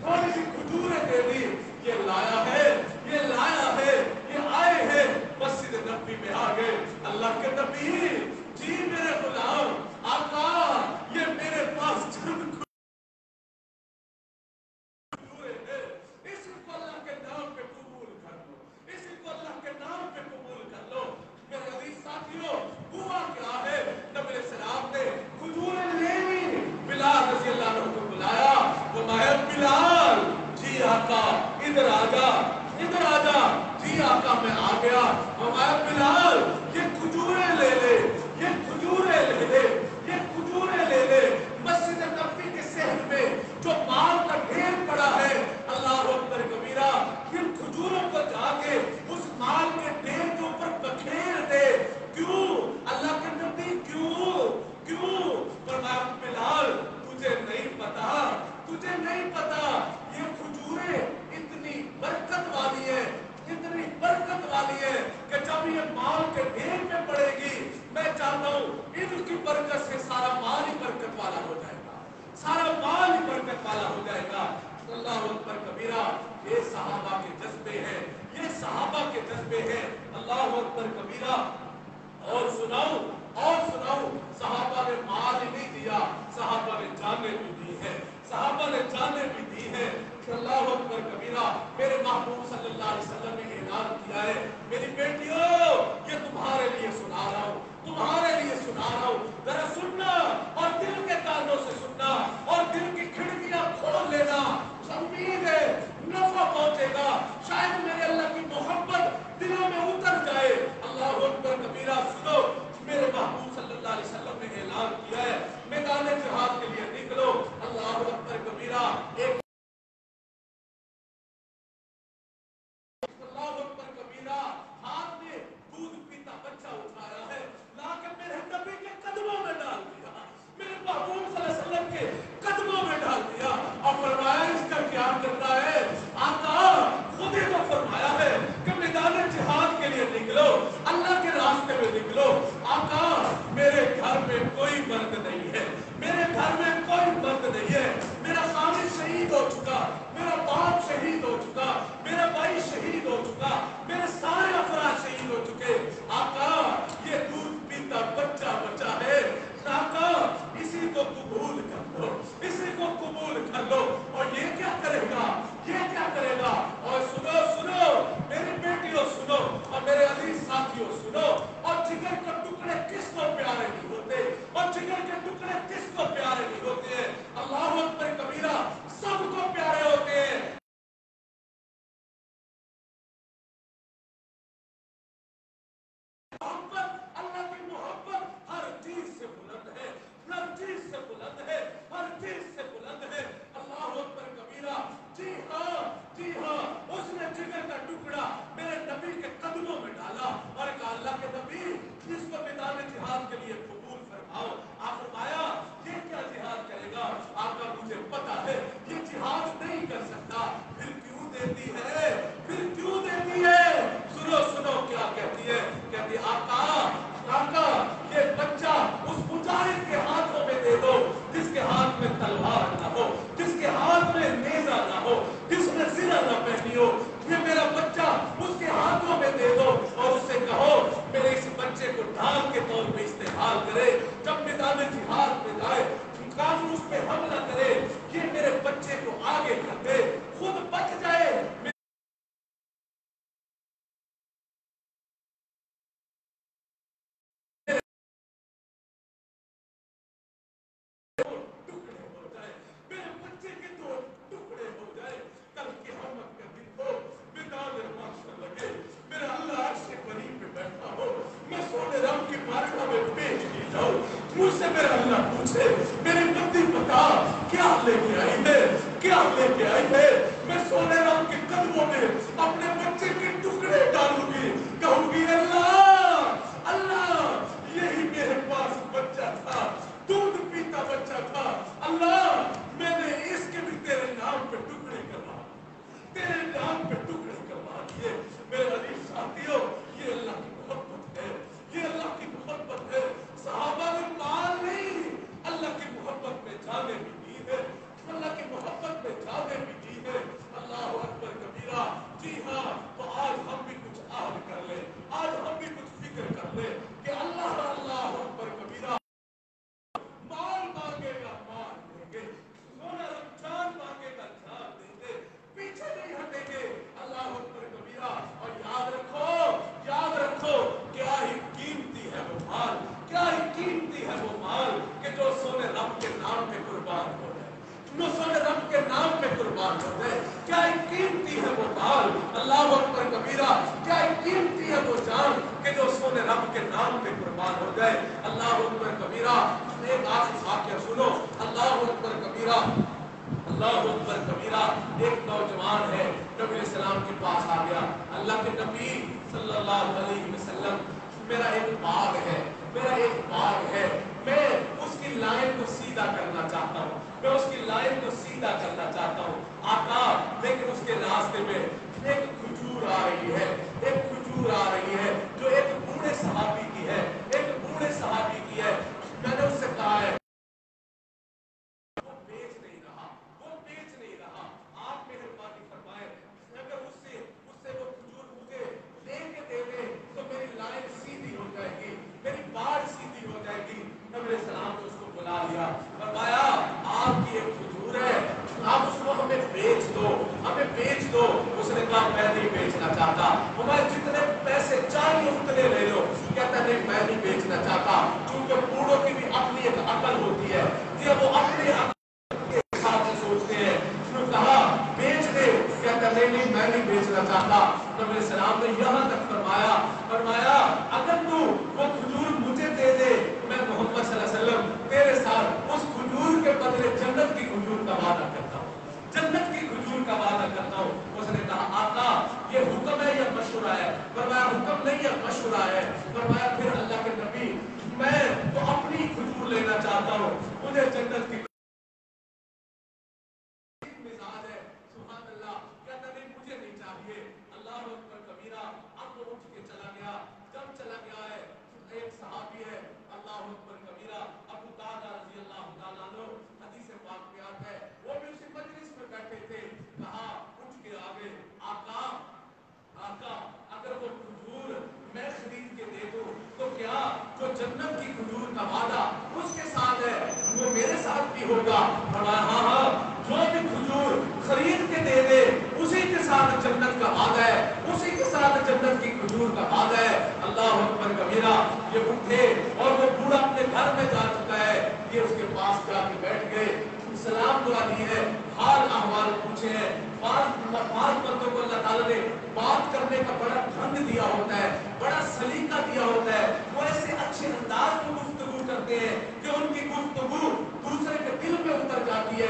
थोड़ी सी खजूरें दे दी। ये लाया है, ये लाया है, ये आए हैं मस्जिद नबी में आ गए। अल्लाह के नबी जी, मेरे गुलाम आका, ये मेरे पास चंद खजूरें हैं, इसको अल्लाह के नाम पे कबूल कर लो, इसको अल्लाह के नाम पे कबूल कर लो। मेरे अजीज साथियों, हुआ क्या है, नबी सलाम ने खजूरें ले ली, बिलाल रज़ी अल्लाह अन्हु को बुलाया, फरमाया बिलाल जी आका इधर आ जा, इधर आ जा। जी आका मैं आ गया। फरमाया बिलाल ये खजूरें ले ले, ये खजूरें ले ले, ये खजूरें ले ले। मस्जिद नबी के शहर में जो माल का ढेर पड़ा है, अल्लाह अकबर कबीरा, इन खजूरों को जाके उस माल के ढेर के ऊपर बखेर दे। क्यों अल्लाह के नबी, क्यों क्यों? फरमाया बिलाल तुझे नहीं पता, तुझे नहीं पता, ये खजूरें इतनी बरकत वाली है, इतनी बरकत वाली है माल के ढेर में पड़ेगी। मैं चाहता हूँ इनकी बरकत से सारा माल ही बरकत वाला हो जाएगा, सारा माल ही बरकत वाला हो जाएगा। अल्लाह अकबर कबीरा। ये सहाबा के जज्बे हैं, ये सहाबा के जज्बे हैं। अल्लाह अकबर कबीरा। और सुनाऊं, और सुनाऊं, सहाबा ने माल ही नहीं दिया, सहाबा ने जाने भी दी है, सहाबा ने जाने भी दी है। अल्लाह अकबर कबीरा। मेरे महबूब सल्लल्लाहु अलैहि वसल्लम ने ऐलान किया है, मेरी बेटियों ये तुम्हारे लिए सुना रहा हूँ, तुम्हारे लिए सुना रहा हूँ, जरा सुनना और दिल के कानों से सुनना और दिल की खिड़कियां खोल लेना। उम्मीद है नफा पहुंचेगा, शायद मेरे अल्लाह की मोहब्बत दिलों में उतर जाए। अल्लाह अकबर कबीरा। सुनो, मेरे महबूब सल्लल्लाहु अलैहि वसल्लम ने ऐलान किया है, मैदान जिहाद के लिए निकलो। अल्लाह अकबर कबीरा। एक अल्लाह अकबर कबीरा, हाथ में दूध पीता बच्चा उठाया है, लाकर मेरे नबी के कदमों में डाल दिया, मेरे महबूब सल्लल्लाहु अलैहि वसल्लम के कदमों में डाल दिया और फरमाया इसका क्या करना है। आका खुद ही तो फरमाया है कि मैदान जिहाद के लिए निकलो, अल्लाह के रास्ते में निकलो। आका मेरे घर में कोई मर्द नहीं है, मेरे घर में कोई मर्द नहीं है, मेरा स्वामी शहीद हो चुका, मेरा बाप शहीद हो चुका, मेरा भाई शहीद हो चुका, मेरे सारे अफराद शहीद हो चुके। आका ये दूध पीता बच्चा बचा है, आका इसी को कबूल कर लो, इसी को कबूल कर लो। और ये क्या करेगा, ये क्या करेगा। और सुनो सुनो मेरी बेटियों, सुनो और मेरे अजीज साथियों सुनो। और जिगर के टुकड़े किसको प्यारे नहीं होते, और जिगर के टुकड़े किसको प्यारे नहीं होते हैं। अल्लाह अकबर कबीरा, सबको प्यारे होते हैं। अल्लाह की मोहब्बत हर चीज से बुलंद है, हर चीज से बुलंद है, हर चीज से बुलंद है। अल्लाह अकबर कबीरा। जी हाँ, जी हाँ, उसने जिगर का टुकड़ा मेरे नबी के कदमों में डाला और कहा अल्लाह के नबी इसको मैदान जिहाद के लिए कबूल फरमाओ। आप फरमाया ये क्या जिहाद करेगा। आपका मुझे पता है ये जिहाद नहीं कर सकता। फिर क्यों देती है, फिर क्यों देती है। सुनो सुनो क्या कहती है, कहती आका, आका ये बच्चा उस मुजाहिद के हाथों में दे दो जिसके हाथ में तलवार ना हो, जिसके हाथ में नेजा ना हो, जिसने ज़िरा ना पहनी हो। ये मेरा बच्चा उसके हाथों में दे दो और उससे कहो मेरे इस बच्चे को ढाल के तौर पे इस्तेमाल करे। जब मैदान जिहाद में जाए, काफिर उस पे हमला करे, ये मेरे बच्चे को आगे कर दे, खुद बच जाए। मुझसे मेरा अल्लाह पूछे मेरे नबी बता क्या लेके आई है, क्या लेके आई है। मैं सोने राम के कदमों में अपने बच्चे के टुकड़े डालूंगी, कहूंगी अल्लाह अल्लाह यही मेरे पास बच्चा था, दूध पीता बच्चा था। अल्लाह मैंने इसके भी तेरे नाम पे टुकड़े करवा, तेरे नाम पे टुकड़े करवा दिए। मेरे अजीज साथियों, ये अल्लाह की मोहब्बत है, ये अल्लाह की मोहब्बत है। सहाबा ने माल नहीं, अल्लाह की मोहब्बत में जाने भी दी है, अल्लाह की मोहब्बत में जाने भी दी है। अल्लाह अकबर कबीरा। जी हाँ, तो आज हम भी कुछ आहद कर ले, आज हम भी कुछ फिक्र कर ले कि अल्लाह अल्लाह अकबर कबीरा। माल मांगेगा माल देंगे, सोना रमजान मांगेगा जान देंगे, पीछे नहीं हटेंगे। अल्लाह अकबर कबीरा। और याद रखो क्या ही कीमती है वो माल, क्या ही कीमती है वो माल कि जो सोने रब के नाम पे कुर्बान हो जाए, जो सोने रब के नाम पे कुर्बान हो जाए। क्या ही कीमती है वो माल। अल्लाह अकबर कबीरा। क्या ही कीमती है वो जान कि जो सोने रब के नाम पे कुर्बान हो जाए। अल्लाह अकबर कबीरा। एक आखिरी वाक़या सुनो। अल्लाह अकबर कबीरा, अल्लाह अकबर कबीरा। एक नौजवान है नबी सलाम के पास आ गया। अल्लाह के नबी सल्लल्लाहु अलैहि वसल्लम, मेरा एक बाग है, मेरा एक बाग है, मैं उसकी लाइन को सीधा करना चाहता हूँ, मैं उसकी लाइन को सीधा करना चाहता हूँ आका। लेकिन उसके रास्ते में एक खजूर आ रही है, एक खजूर आ रही है जो एक चाहता, मैं जितने पैसे चाहिए उतने ले लो। कहता नहीं, मैं नहीं बेचना चाहता, क्योंकि बूढ़ों की भी अपनी एक अकल होती है, कि वो अपने के हिसाब से सोचते हैं। उसने कहा बेच दे, कहता नहीं नहीं मैं नहीं बेचना चाहता। नबी सलाम ने यहाँ तक फरमाया अगर तू वो खजूर मुझे दे दे, मैं मोहम्मद सल्लल्लाहु अलैहि वसल्लम तेरे साथ उस खजूर के बदले जन्नत की खजूर का वादा करता हूँ, जन्नत की खजूर का वादा करता हूँ। उसने कहा आका ये हुक्म है या मशवरा है? फरमाया हुक्म नहीं है, मशवरा है। फरमाया फिर अल्लाह के नबी मैं तो अपनी खजूर लेना चाहता हूँ, मुझे जन्नत की मिजाज है। सुभान अल्लाह, कहता नहीं मुझे नहीं चाहिए। अल्लाह अकबर कबीरा। अब वो उठ के चला गया। जब चला गया है, एक सहाबी है, अल्लाह अकबर कबीरा, अबू दादा रजी अल्लाह तआला अन्हु, हदीस पाक में आता है, वो भी उसी मजलिस में बैठे थे। कहा उठ के आगे, आका आका अगर वो खजूर मैं खरीद के दे दूं तो क्या जो जन्नत की खजूर का वादा उसके साथ है वो मेरे साथ भी होगा? फरमाया हाँ हाँ, जो भी खजूर खरीद के दे दे उसी के साथ जन्नत का वादा है, उसी के साथ जन्नत की खजूर का वादा है। अल्लाह अकबर कबीरा। ये उठे और वो बूढ़ा अपने घर में जा चुका है, ये उसके पास जाके बैठ गए, सलाम दुआ दी है, हाल अहवाल पूछे हैं। पांच बंदों को अल्लाह ताला ने बात करने का बड़ा ढंग दिया होता है, बड़ा सलीका दिया होता है। वो ऐसे अच्छे अंदाज में गुफ्तगू करते हैं कि उनकी गुफ्तगू दूसरे के दिल में उतर जाती है।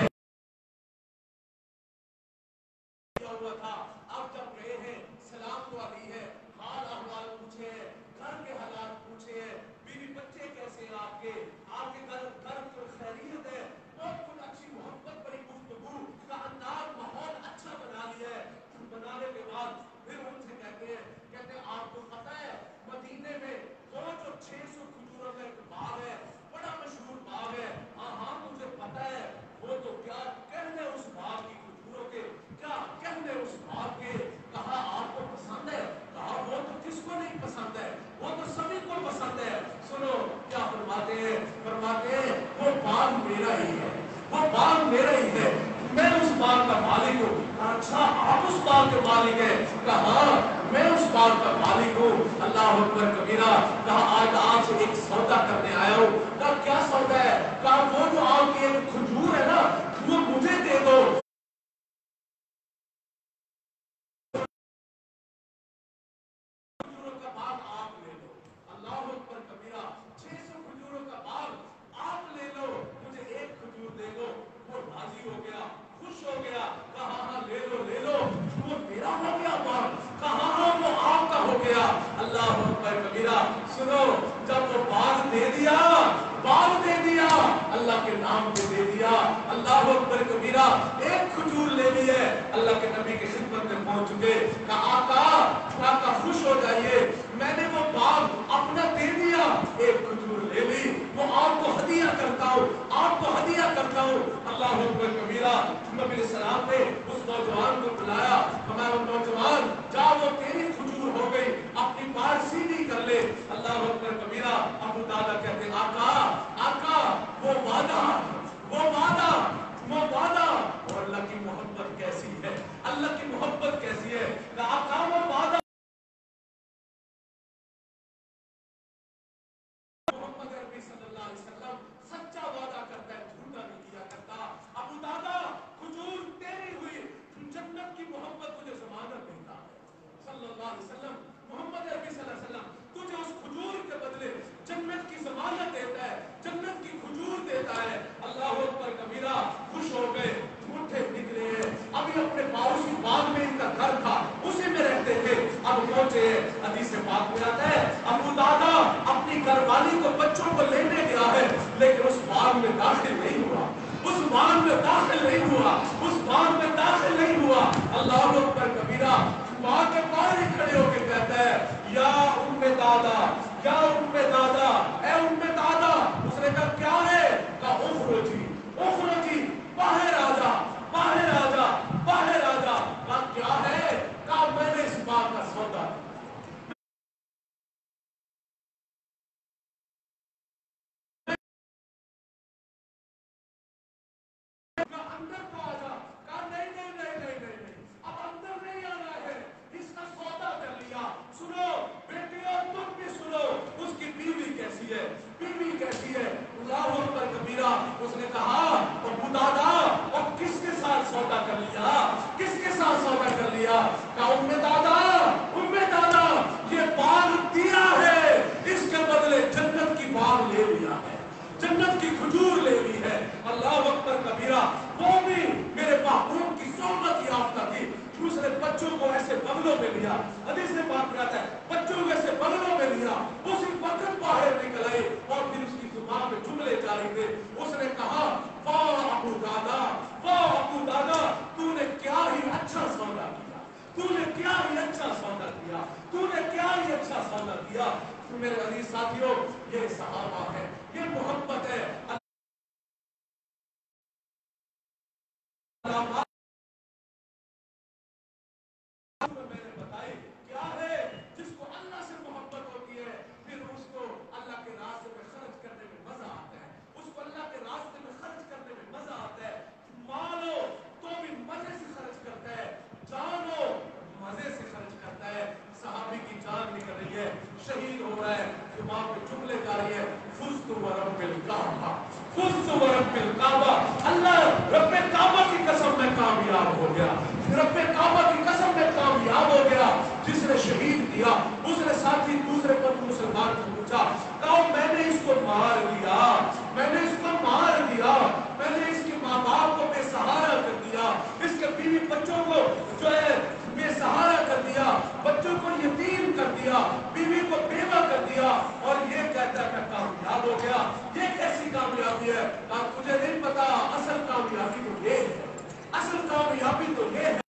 हुआ था, अब जब गए हैं, सलाम दुआ दी है, हाल अहवाल पूछे हैं, घर के हालात पूछे हैं, बीवी बच्चे कैसे हैं आपके घर तो खैरियत है, बहुत कुछ अच्छी मोहब्बत भरी गुफ्तगू का अंदाज माहौल अच्छा बना लिया है। बनाने के बाद फिर उनसे कहते हैं आपको पता है मदीने में वो जो 600 खजूरों का एक बाग है, बड़ा मशहूर बाग है? हाँ हाँ मुझे पता है। वो तो क्या कहने उस बाग की खजूरों के, क्या कहने उस बाग के। कहा आपको पसंद है? कहा वो तो किसको नहीं पसंद है, वो तो सभी को पसंद है। सुनो क्या फरमाते हैं वो बाग मेरा ही है, वो बाग मेरा ही है, मैं उस बाग का मालिक हूँ। अच्छा आप उस बाग के मालिक हैं? कहा मैं उस बाग का मालिक हूँ। अल्लाह अकबर कबीरा। कहा आज आपसे एक सौदा करने आया हूँ। कहा क्या सौदा है? कहा वो जो आपकी एक खजूर है ना वो मुझे दे दो। खजूरों का बाग आप ले लो। अल्लाह अकबर कबीरा। 600 खजूरों का बाग आप ले लो, मुझे एक खजूर दे दो। वो राजी हो गया, खुश हो गया। कहा हाँ ले लो ले लो। वो मेरा हो गया बाग? कहा हाँ वो आपका हो गया। अल्लाह अकबर कबीरा। सुनो जब वो बाग दे दिया, बाग दे दिया, अल्लाह के नाम पे दे दिया। अल्लाह अकबर कबीरा। एक खजूर ले ली है, अल्लाह के नबी की खिदमत में पहुंच चुके। कहा आका खुश हो जाइए, मैंने वो बाग अपना दे दिया, एक खजूर ले ली, वो आपको हदिया करता हूँ, आपको हदिया करता हूँ। अल्लाह अकबर कबीरा। नबी सलाम ने उस नौजवान को बुलाया, हमारा नौजवान जा वो तेरी खजूर हो गई, अपनी बात सीधी कर ले। अल्लाह अकबर कबीरा। अबू दादा कहते आका आका वो वादा और अल्लाह की मोहब्बत कैसी है, अल्लाह की मोहब्बत कैसी है। आका वो वादा मोहम्मद अरबी सल्लल्लाहु अलैहि वसल्लम सच्चा वादा करता है, झूठा नहीं किया करता। अबू दादा खजूर तेरी हुई, जन्नत की मोहब्बत तुझे जमानत देता है। सल्लल्लाहु अलैहि वसल्लम मोहम्मद अरबी सल्लल्लाहु अलैहि वसल्लम तुझे उस खजूर के बदले जन्नत की जमानत देता है, जन्नत की खजूर देता है। अल्लाह अकबर कबीरा। खुश हो गए, उठे निकले हैं। अभी अपने पड़ोसी बाग में इनका घर था, उसी में रहते थे। अब पहुंचे, हदीस पाक में आता है अबू दादा अपनी घरवाली को बच्चों को लेने गया है, लेकिन उस बाग में दाखिल नहीं हुआ, उस बाग में दाखिल नहीं हुआ, उस बाग में दाखिल नहीं हुआ। अल्लाह अकबर कबीरा। माँ के पास ही खड़े होकर कहता है या उम्मे दादा, या उम्मे दादा, ए उम्मे दादा। उसने कहा क्या है? कहा उखरुजी, बाहर आ जा, बाहर आ जा, बाहर आ जा। कहा क्या है? कहा मैंने इस बात का सौदा। अंदर को आ जा। कहा नहीं नहीं नहीं नहीं नहीं नहीं, अब अंदर नहीं आना है, इसका सौदा बीवी कहती है अल्लाह अकबर कबीरा। उसने कहा अबू दादा और किसके साथ सौदा कर लिया, किसके साथ सौदा कर लिया? कहा उम्मे दादा, उम्मे दादा ये बाग दिया है, इसके बदले जन्नत की बाग ले लिया है, जन्नत की खजूर ले ली है। अल्लाह अकबर कबीरा। वो भी मेरे महबूब की सोहबत याफ्ता थी। उसने बच्चों को ऐसे बगलों में लिया, हदीस में बात करता है, बच्चों को ऐसे बगलों में लिया, उसी वक्त बाहर निकल आए और फिर उसकी जुबान में जुमले जारी थे। उसने कहा वाह अबू दादा, वाह अबू दादा, तूने क्या ही अच्छा सौदा किया, तूने क्या ही अच्छा सौदा किया, तूने क्या ही अच्छा सौदा किया। मेरे अजीज साथियों, ये सहाबा है, ये मोहब्बत है। मैंने बताई क्या है, जिसको अल्लाह से मोहब्बत होती है फिर उसको अल्लाह के रास्ते में खर्च करने में मजा आता है, उसको अल्लाह के रास्ते में खर्च करने में मजा आता है। मालो तो भी मजे से खर्च करता है, जानो मजे से खर्च करता है। सहाबी की जान निकल रही है, शहीद हो रहा है, जुबान पे जुमले जा रही है, फुज़्तु व रब्बिल काबा, फुज़्तु व रब्बिल काबा। अल्लाह रब्बे काबा की कसम में कामयाब हो गया, रब्बे काबा की कसम में कामयाब हो गया। जिसने शहीद किया उसने साथी दूसरे पर मुसलमान को पूछा, कहा मैंने इसको मार दिया, मैंने इसको मार दिया, मैंने इसके माँ बाप को बेसहारा कर दिया, इसके बीवी बच्चों को जो है बेसहारा कर दिया, बच्चों को यतीम कर दिया, बीवी को बेवा कर दिया, और ये कहता है मैं कामयाब हो गया। ये कैसी कामयाबी है? तुझे नहीं पता, असल कामयाबी तो ये है, असल कामयाबी तो ये है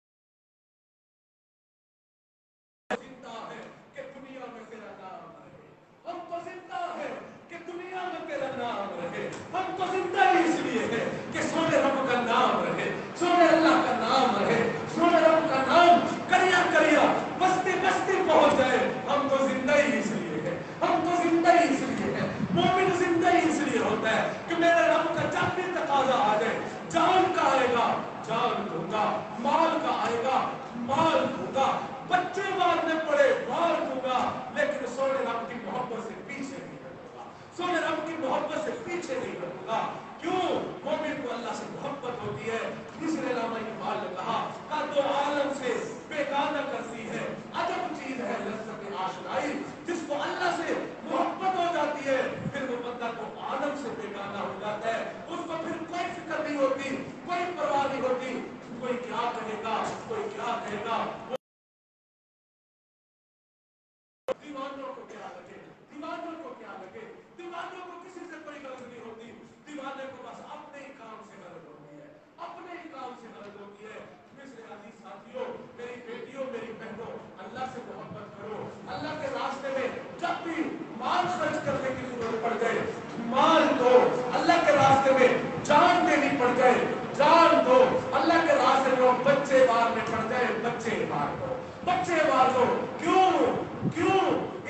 जिंदा है कि दुनिया में तेरा नाम रहे। हम तो जिंदा है कि दुनिया में तेरा नाम रहे। हम तो जिंदा ही इसलिए है कि सोने रब का नाम रहे, सोने अल्लाह का नाम रहे, सोने रब का नाम करिया करिया बस्ती बस्ती पहुंच जाए। हम तो जिंदा ही इसलिए है, हम तो जिंदा ही इसलिए है। मोमिन जिंदा ही इसलिए होता है कि मेरे रब का जब भी तकाजा आ जाए, जान का आएगा जान दूंगा, माल का आएगा माल दूंगा, बच्चे मारने पड़े मार दूंगा, लेकिन सोने रब की मोहब्बत से पीछे नहीं हटूंगा, सोने रब की मोहब्बत से पीछे नहीं हटूंगा। क्यों? मोमिन को अल्लाह से मोहब्बत होती है। इसलिए अल्लामा इकबाल ने कहा दो आलम से बेगाना करती है, अजब चीज है लज्जत आशनाई। जिसको अल्लाह से मोहब्बत हो जाती है फिर वो बंदा तो आलम से बेगाना हो जाता है, उसको फिर कोई फिक्र नहीं होती, कोई परवाह नहीं होती, कोई क्या कहेगा, कोई क्या कहेगा, दीवानों को क्या लगे, दीवानों को क्या लगे, दीवानों को किसी से कोई गरज नहीं होती, दीवाने को बस अपने ही काम से गरज होती है, अपने ही काम से गरज होती है। इसलिए अजीज साथियों, मेरी बेटियों, मेरी बहनों, अल्लाह से मोहब्बत करो। अल्लाह के रास्ते में जब भी माल खर्च करने की जरूरत पड़ जाए माल दो, अल्लाह के रास्ते में जान देनी पड़ जाए जान दो, अल्लाह के रास्ते में बच्चे मारने पड़ जाए बच्चे मार दो, बच्चे मार दो। क्यों? क्यों?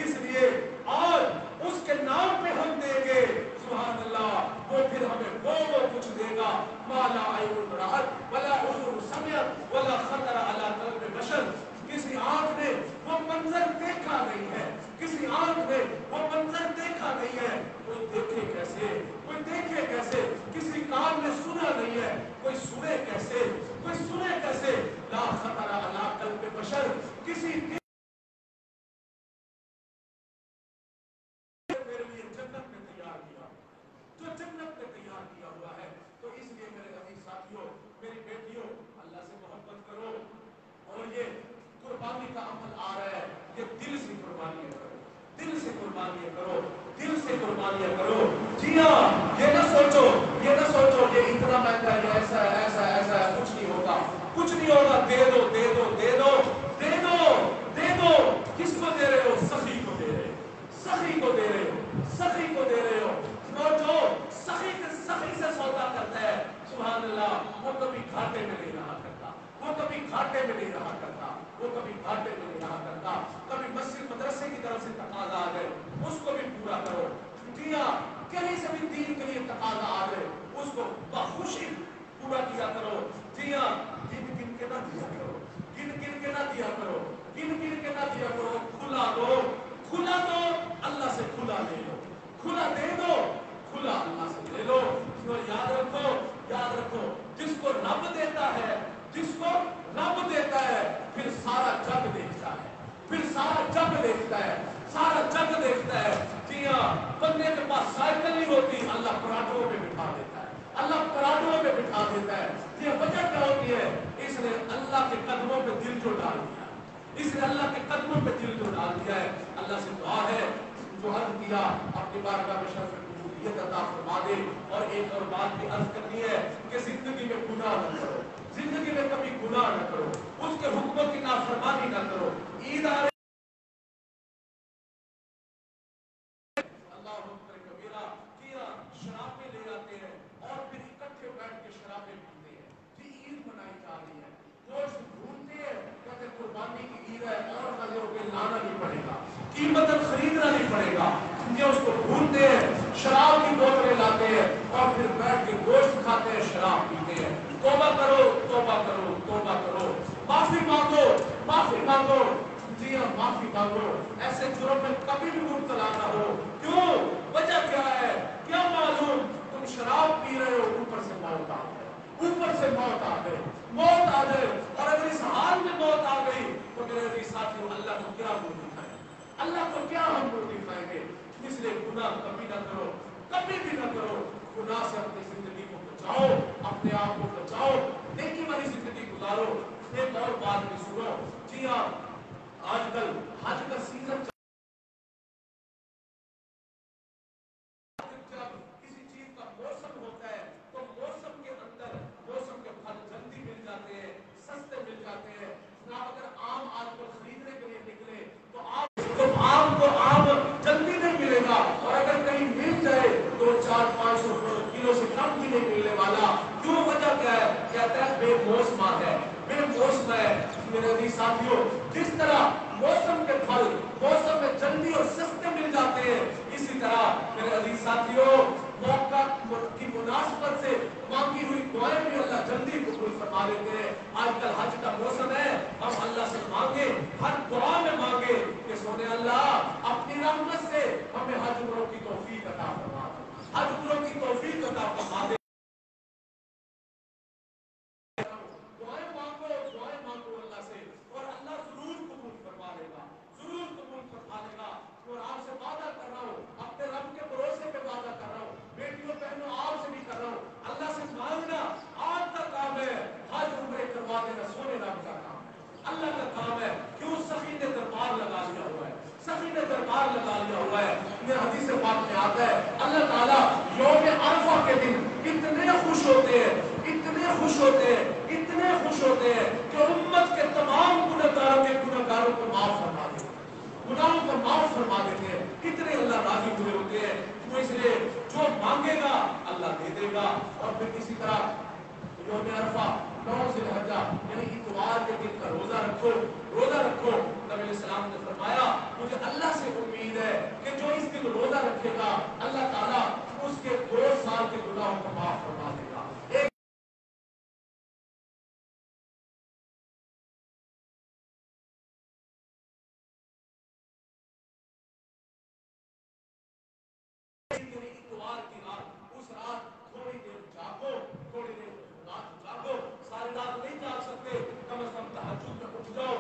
इसलिए आज उसके नाम पे हम देंगे सुभान अल्लाह, वो फिर हमें वो कुछ देगा माला आयुन राहत वला उज़ुर समियत वला खतर अला कल्ब बशर। किसी आंख ने वो मंजर देखा नहीं है, किसी आंख ने वो मंजर देखा नहीं है, कोई देखे कैसे, कोई देखे कैसे, किसी कान ने सुना नहीं है, कोई सुने कैसे, कोई सुने कैसे। ला खतर अला कल्ब बशर, किसी मेरी बेटियों, अल्लाह से मोहब्बत करो। और ये कुर्बानी का अमल आ रहा है, ये दिल से कुर्बानियां करो, दिल से कुर्बानियां करो, दिल से कुर्बानियां करो। जी हाँ, ये ना सोचो ये इतना महंगा है, ऐसा ऐसा ऐसा कुछ नहीं होगा, कुछ नहीं होगा, दे दो दे दो दे दो दे दो दे दो। किसको दे रहे हो? सखी को दे रहे हो, सखी को दे रहे हो, सखी को दे रहे हो। जो सखी से सौदा करता है सुभान अल्लाह, वो कभी घाटे में नहीं रहा करता, वो कभी घाटे में नहीं रहा करता, वो कभी घाटे में नहीं रहा करता। कभी मस्जिद मदरसे की तरफ से तकाजा आ गए उसको भी पूरा करो, दिया कहीं से भी दीन के लिए तकाजा आ गए उसको बखुशी पूरा किया करो। दिया गिन गिन के ना दिया करो, गिन गिन के ना दिया करो, गिन गिन के ना दिया करो। खुला दो, खुला दो, अल्लाह से खुला ले लो, खुला दे दो, जग देखता है, सारा जग देखता है। जी हाँ, बंदे के पास साइकिल नहीं होती, अल्लाह पराठों पे बिठा देता है, अल्लाह पराठों पे बिठा देता है। ये वजह क्या होती है? इसने अल्लाह के कदमों पे दिल जो डाल दिया, इसने अल्लाह के कदमों पे दिल जो डाल दिया है। अल्लाह से दुआ है जो अर्ज किया अपनी बारगाह में शर्फ कबूलियत अता फरमा दे। और एक और बात भी अर्ज करनी है कि जिंदगी में गुनाह न करो, जिंदगी में कभी गुनाह न करो, उसके हुक्मों की नाफरमानी न करो। ईद आ अल्लाह अकबर कबीरा किया, शराबें ले आते हैं और फिर इकट्ठे बैठ के शराबें पीते हैं। जी ईद मनाई जा रही है, गोश्त ढूंढते हैं, कहते कुर्बानी की ईद है और नजरों पे लाना नहीं पड़ेगा, कीमतन खरीदना नहीं पड़ेगा। ये उसको ढूंढते हैं, शराब की बोतलें लाते हैं और फिर बैठ के गोश्त खाते हैं, शराब पीते हैं। तौबा करो, तौबा करो, तौबा करो, माफी मांगो, माफी मांगो। जी हाँ, माफी मांगो, ऐसे जुर्म में कभी भी मुब्तला ना हो। क्यों? वजह क्या है? क्या मालूम? तुम शराब पी रहे हो, ऊपर से मौत आ गई, ऊपर से मौत आ गई, मौत आ गई। और अगर इस हाल में मौत आ गई तो मेरे साथियों अल्लाह को क्या मुंह दिखाए, अल्लाह को क्या हम मुंह दिखाएंगे? इसलिए गुनाह कभी ना करो, कभी भी ना करो। गुनाह से अपनी जिंदगी को बचाओ, अपने आप को बचाओ, नेकी वाली जिंदगी गुजारो। एक और बात भी सुनो। जी हाँ, आजकल हज का सीजन, जब किसी चीज का मौसम होता है तो मौसम के अंदर मौसम के फल जल्दी मिल जाते हैं, सस्ते मिल जाते हैं। ना अगर आम आजकल खरीदने के लिए निकले तो आम को आम जल्दी नहीं मिलेगा, और अगर कहीं मिल जाए तो 400-500 किलो से कम भी नहीं मिलने वाला। क्यों? वजह क्या है? कहता है बेमौसमा है, बेमौसम है। मेरे साथियों, जिस तरह मौसम के फल मौसम में जल्दी और सस्ते मिल जाते हैं, इसी तरह मेरे अजीज साथियों मौका की मुनासिबत से मांगी हुई दुआएं भी अल्लाह जल्दी कबूल फरमा लेते हैं। आजकल हज का मौसम है, हम अल्लाह से मांगे, हर दुआ में मांगे कि सोने अल्लाह अपनी रहमत से हमें हज उम्रों की तौफीक अता फरमा दे, हज उम्रों की तौफीक अता फरमा दे। अल्लाह का काम है। क्यों? सखी ने दरबार लगा लिया हुआ है, सखी ने दरबार लगा लिया हुआ है। ये हदीस पाक में आता है अल्लाह ताला यौम अरफा के दिन इतने खुश होते हैं, इतने खुश होते हैं, इतने खुश होते हैं कि उम्मत के तमाम गुनहगारों को माफ फरमा देते हैं, गुनाहों को माफ फरमा देते हैं। कितने अल्लाह राजी हुए होते हैं। तो इसलिए जो मांगेगा अल्लाह दे देगा। और फिर इसी तरह यौम अरफा 9 ज़िलहज्जा यानी इतवार के दिन का रोजा रखो, रोजा रखो। नबी सलाम ने फरमाया मुझे अल्लाह से उम्मीद है कि जो इस दिन रोजा रखेगा अल्लाह ताला उसके 2 साल के गुनाहों को माफ फरमा देगा। एक इतवार की रात, उस रात थोड़ी देर जागो, थोड़ी देर रात जागो, सारी रात नहीं जाग सकते, कम से कम तहज्जुद में उठ जाओ,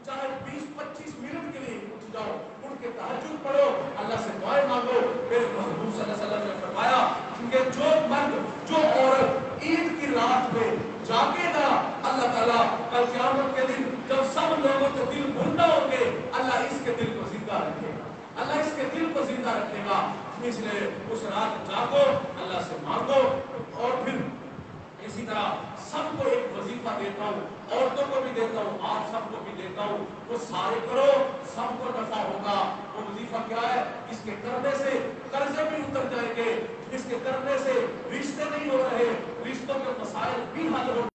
चाहे 20-25 मिनट के लिए उठ जाओ, उठ के तहज्जुद पढ़ो, अल्लाह से दुआएं मांगो। मेरे महबूब सल्लल्लाहु अलैहि वसल्लम ने फरमाया कि जो मर्द, जो औरत ईद की रात में जागेगा, अल्लाह ताला कल क़यामत के दिन जब सब लोगों के दिल मुर्दा होंगे, अल्लाह इसके दिल को जिंदा रखेगा, अल्लाह इसके दिल को जिंदा रखेगा। इसलिए उस रात जागो, अल्लाह से मांगो। और फिर इसी तरह सबको एक वजीफा देता हूँ, औरतों को भी देता हूँ, आप सबको भी देता हूँ, वो सारे करो, सबको नफा होगा। वो वजीफा क्या है? इसके करने से कर्जे भी उतर जाएंगे, इसके करने से रिश्ते नहीं हो रहे, रिश्तों के मसाइल भी हल हो,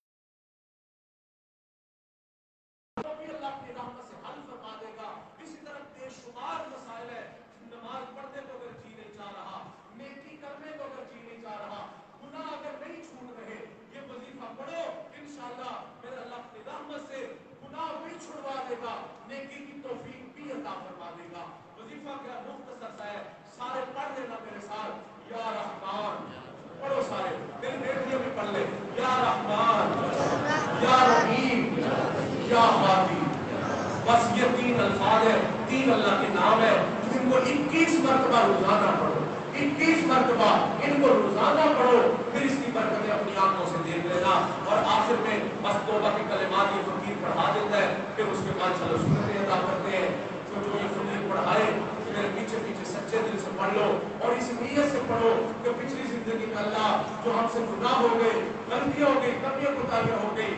अल्लाह अपनी रहमत से हल फरमा देगा। इसी तरह बेशुमार मसाइल है। नमाज पढ़ने को अगर जी नहीं चाह रहा, नेकी करने को अगर जी नहीं चाह रहा, गुनाह अगर नहीं छूट रहे, ये वजीफा पढ़ो, इंशाअल्लाह मेरे अल्लाह अपनी रहमत से गुनाह भी छुड़वा देगा, नेकी की तौफीक भी अता फरमा देगा। वजीफा क्या मुख्तसर सा है, सारे पढ़ लेना मेरे साथ। या रहमान, पढ़ो सारे, मेरी बेटियां भी पढ़ ले। या रहमान, या रहीम, या हादी। बस ये 3 अल्फाज है, 3 अल्लाह के नाम है, इनको 21 मरतबा रोजाना पढ़ो, 21 मरतबा इनको रोजाना पढ़ो, फिर इसकी बरकतें अपनी आंखों से देख लेना। और आखिर में बस तौबा के कलिमात ये फकीर पढ़ा देता है, फिर उसके बाद चलो सुन्नतें अदा करते हैं। तो जो ये फकीर पढ़ाए मेरे पीछे पीछे सच्चे दिल से पढ़ लो और इस नीयत से पढ़ो कि पिछली जिंदगी में अल्लाह जो हमसे गुनाह हो गए, गलतियां हो गई, कमियां कोताहियां हो गई,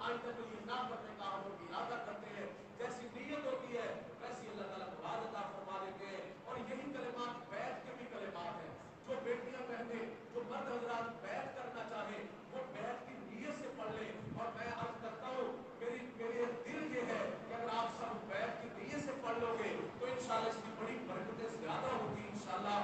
आज तक ये ना करने का हम लोग इरादा करते हैं, जैसी नीयत होती है वैसी अल्लाह ताला मुराद अता फरमा देते हैं। और यही कलिमात बैत के भी कलिमात हैं। जो बेटियां बहनें, जो मर्द हजरात बैत करना चाहे वो बैत की नीयत से पढ़ ले। और मैं अर्ज करता हूँ मेरे दिल ये है कि अगर आप सब बैत की नीयत से पढ़ लोगे तो इंशाल्लाह इसकी बड़ी बरकतें ज्यादा होगी। इंशाल्लाह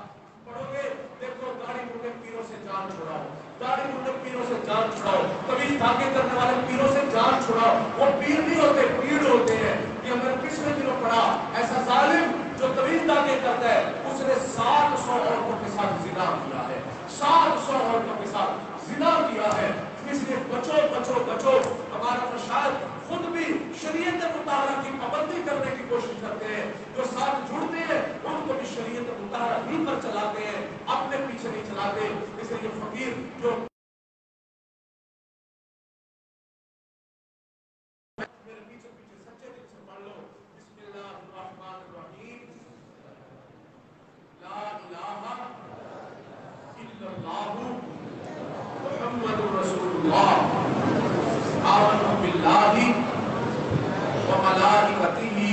पढ़ोगे, देखो दाढ़ी मुंडे पीरों से जान छुड़ाओ, दाढ़ी मुंडे पीरों से जान छुड़ाओ, कभी धागे करने वाले पीरों से जान छुड़ाओ। वो पीर नहीं होते, पीड़ होते हैं। कि हमने पिछले दिनों पढ़ा, ऐसा जालिम जो तवीज धागे करता है उसने 700 औरतों के साथ जिना किया है, 700 औरतों के साथ जिना किया है। इसलिए बचो बचो बचो। हमारा प्रशाद खुद भी शरीयत मुताहरा की पाबंदी करने की कोशिश करते हैं, जो साथ जुड़ते हैं उनको भी शरीयत मुताहरा ही पर चलाते हैं, अपने पीछे नहीं चलाते। इसलिए फकीर जो मेरे पीछे पीछे सच्चे दिल से पढ़ लो, बिस्मिल्लाहिर्रहमानिर्रहीम, ला इलाहा इल्लल्लाहु मुहम्मदुर रसूलुल्लाह, आमनु बिल्लाहि व मलाइकतिही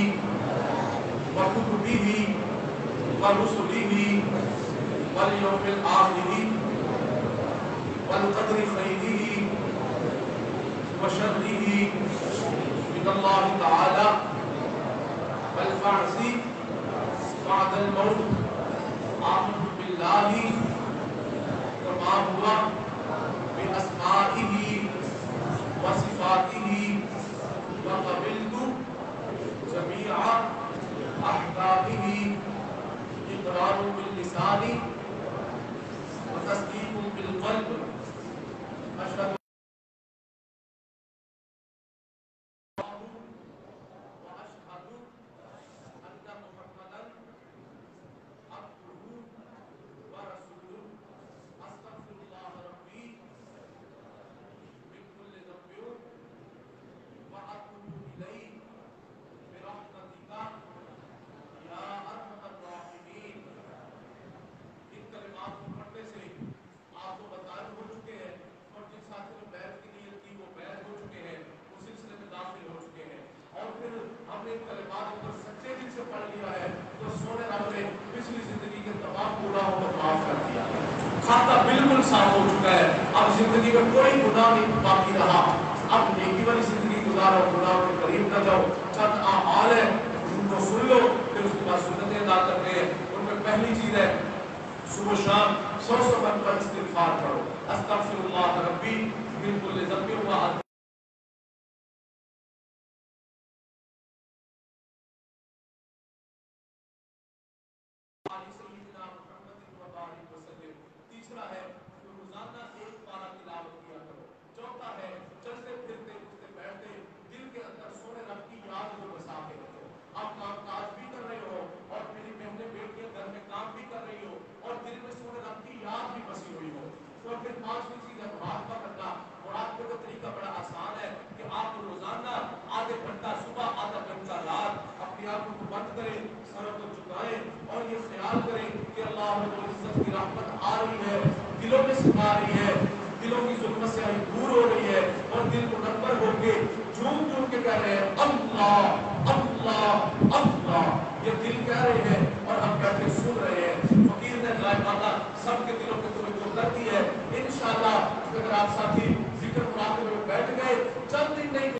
व कुतुबिही व रुसुलिही वल यौमिल आखिरी वल क़द्रि खैरिही व शर्रिही मिनल्लाहि तआला वल बअसी बअदल मौत, आमनु बिल्लाहि वमा हुवा बिअस्माइही व सिफातिही व क़बिलतु जमीअ अहकामिही, इक़रारु बिल लिसानी व तस्दीक़ु बिल क़ल्ब, अशहदु व अशहदु अन्ना मुहम्मदन अब्दुहु व रसूलुहु, अस्तग़फिरुल्लाह रब्बी मिन कुल्लि ज़ंबिन व अतूबु इलैहि बिरहमतिका या अरहमर राहिमीन। इन कलिमात को पढ़ने से आप तो बता हो चुके हैं और जिन साथियों ने बैत की नीयत की वो बैत हो चुके हैं, वो सिलसिले में दाखिल हो चुके हैं। और फिर हमने इन कलिमात को सच्चे दिल से पढ़ लिया है तो सोने रब ने पिछली जिंदगी के तमाम गुनाहों को माफ कर दिया, खाता बिल्कुल साफ हो चुका है। अब जिंदगी में कोई गुनाह नहीं बाकी रहा। अब नेकी वाली जिंदगी गुजारो, गुनाहों के करीब न जाओ। चंद आमाल है उनको सुन लो, फिर उसके बाद सुन्नतें अदा करते हैं। उनमें पहली चीज है सुबह शाम 100 मरतबा इस्तिग़फ़ार पढ़ो, अस्तग़फिरुल्लाह रब्बी मिन कुल्लि ज़ंबिन व तीसरा है रोजाना एक पारा तिलावत किया करो। चौथा है चलते फिरते उठते बैठते दिल के अंदर सोने रब की याद को बसा के रखो। आप काम काज भी कर रहे हो और मेरी बहनें बेटियां घर में काम भी कर रही हो और दिल में सोने रब की याद भी बसी हुई हो। तो फिर पांचवी चीज है मुराक़बा करना। मुराक़बे का तरीका बड़ा आसान है कि आप रोजाना आधे घंटा सुबह आधा घंटा रात अपनी आंखों को बंद करें, सरों को झुकाएं और ये ख्याल करें कि अल्लाह रब्बुल इज्जत की रहमत आ रही है, दिलों में समा रही है, दिलों की जुल्मत से दूर हो रही है और दिल मुनव्वर होके झूम झूम के कह रहे हैं अल्लाह अल्लाह अल्लाह। ये दिल कह रहे हैं और हम बैठे सुन रहे हैं। फकीर ने गायबाता सबके दिलों पे तुम्हें जो कर दी है, इंशाअल्लाह अगर आप साथी जिक्र मुराक़बे में बैठ गए चंद दिन नहीं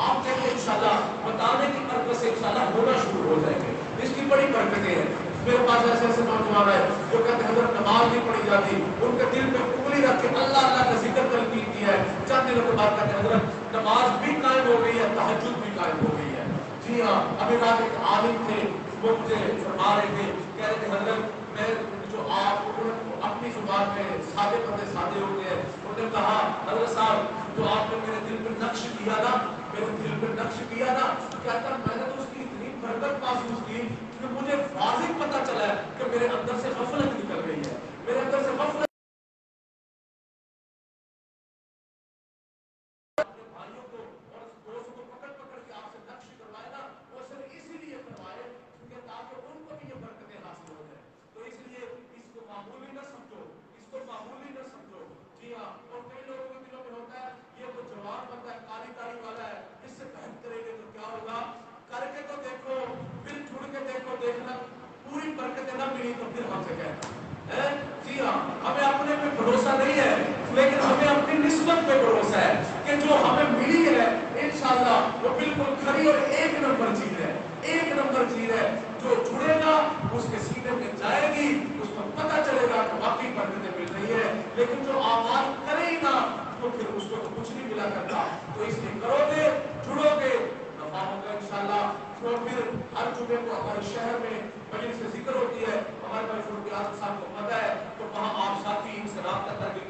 आप कहते हैं इंशाल्लाह बताने की बरकत से इंशाल्लाह होना शुरू हो जाएंगे। इसकी बड़ी बरकतें हैं। میرے پاس ایسے ایسے نوجوان ہے جو کہتے ہیں حضرت نماز نہیں پڑھی جاتی، ان کے دل پہ انگلی رکھ کے اللہ اللہ کا ذکر تلقین کیا ہے، چند دنوں کے بعد کہتے ہیں حضرت نماز بھی قائم ہو گئی ہے، تہجد بھی قائم ہو گئی ہے۔ جی ہاں، ابھی رات ایک عالم تھے وہ مجھے فرما رہے تھے، کہہ رہے تھے حضرت میں جو آپ اپنی زبان میں سادے پتے سادے ہو گئے، انہوں نے کہا حضرت صاحب جو آپ نے میرے دل پہ نقش کیا نا، میرے دل پہ نقش کیا نا، کہتا میں نے تو اس کی اتنی برکت محسوس کی کہ مجھے واضح پتا چلا ہے کہ میرے اندر سے غفلت نکل گئی ہے، میرے اندر سے غفلت بھائیوں کو اور دوستوں کو پکڑ پکڑ کے آپ سے نقش کروائے نا، وہ صرف اسی لیے کروائے کیونکہ تاکہ ان کو بھی یہ برکتیں حاصل ہو جائیں۔ تو اس لیے اس کو معمولی نہ سمجھو، اس کو معمولی نہ سمجھو۔ جی ہاں، اور کئی لوگوں کے دلوں میں ہوتا ہے یہ تو جوان بندہ ہے، کالی داڑھی والا ہے، اس سے بحث کریں گے تو کیا ہوگا؟ کر کے تو دیکھو، پھر چھوڑ کے دیکھو، دیکھنا پوری برکتیں نہ ملی تو پھر ہم سے کہنا ہے۔ جی ہاں، ہمیں اپنے پہ بھروسہ نہیں ہے، لیکن ہمیں اپنی نسبت پہ بھروسہ ہے کہ جو ہمیں ملی ہے انشاءاللہ وہ بالکل کھری اور ایک نمبر چیز ہے، ایک نمبر چیز ہے۔ جو جڑے گا اس کے سینے میں جائے گی، اس کو پتہ چلے گا کہ واقعی برکتیں مل رہی ہے، لیکن جو آغاز کرے ہی نہ تو پھر اس کو تو کچھ نہیں ملا کرتا۔ تو اس لیے کرو گے، جڑو گے، نفع ہوگا انشاءاللہ۔ تو پھر ہر جمعے کو ہمارے شہر میں مجلس سے ذکر ہوتی ہے، ہمارے بھائی فروخ اعظم صاحب کو پتہ ہے، تو وہاں آپ ساتھی ان سے رابطہ کر کے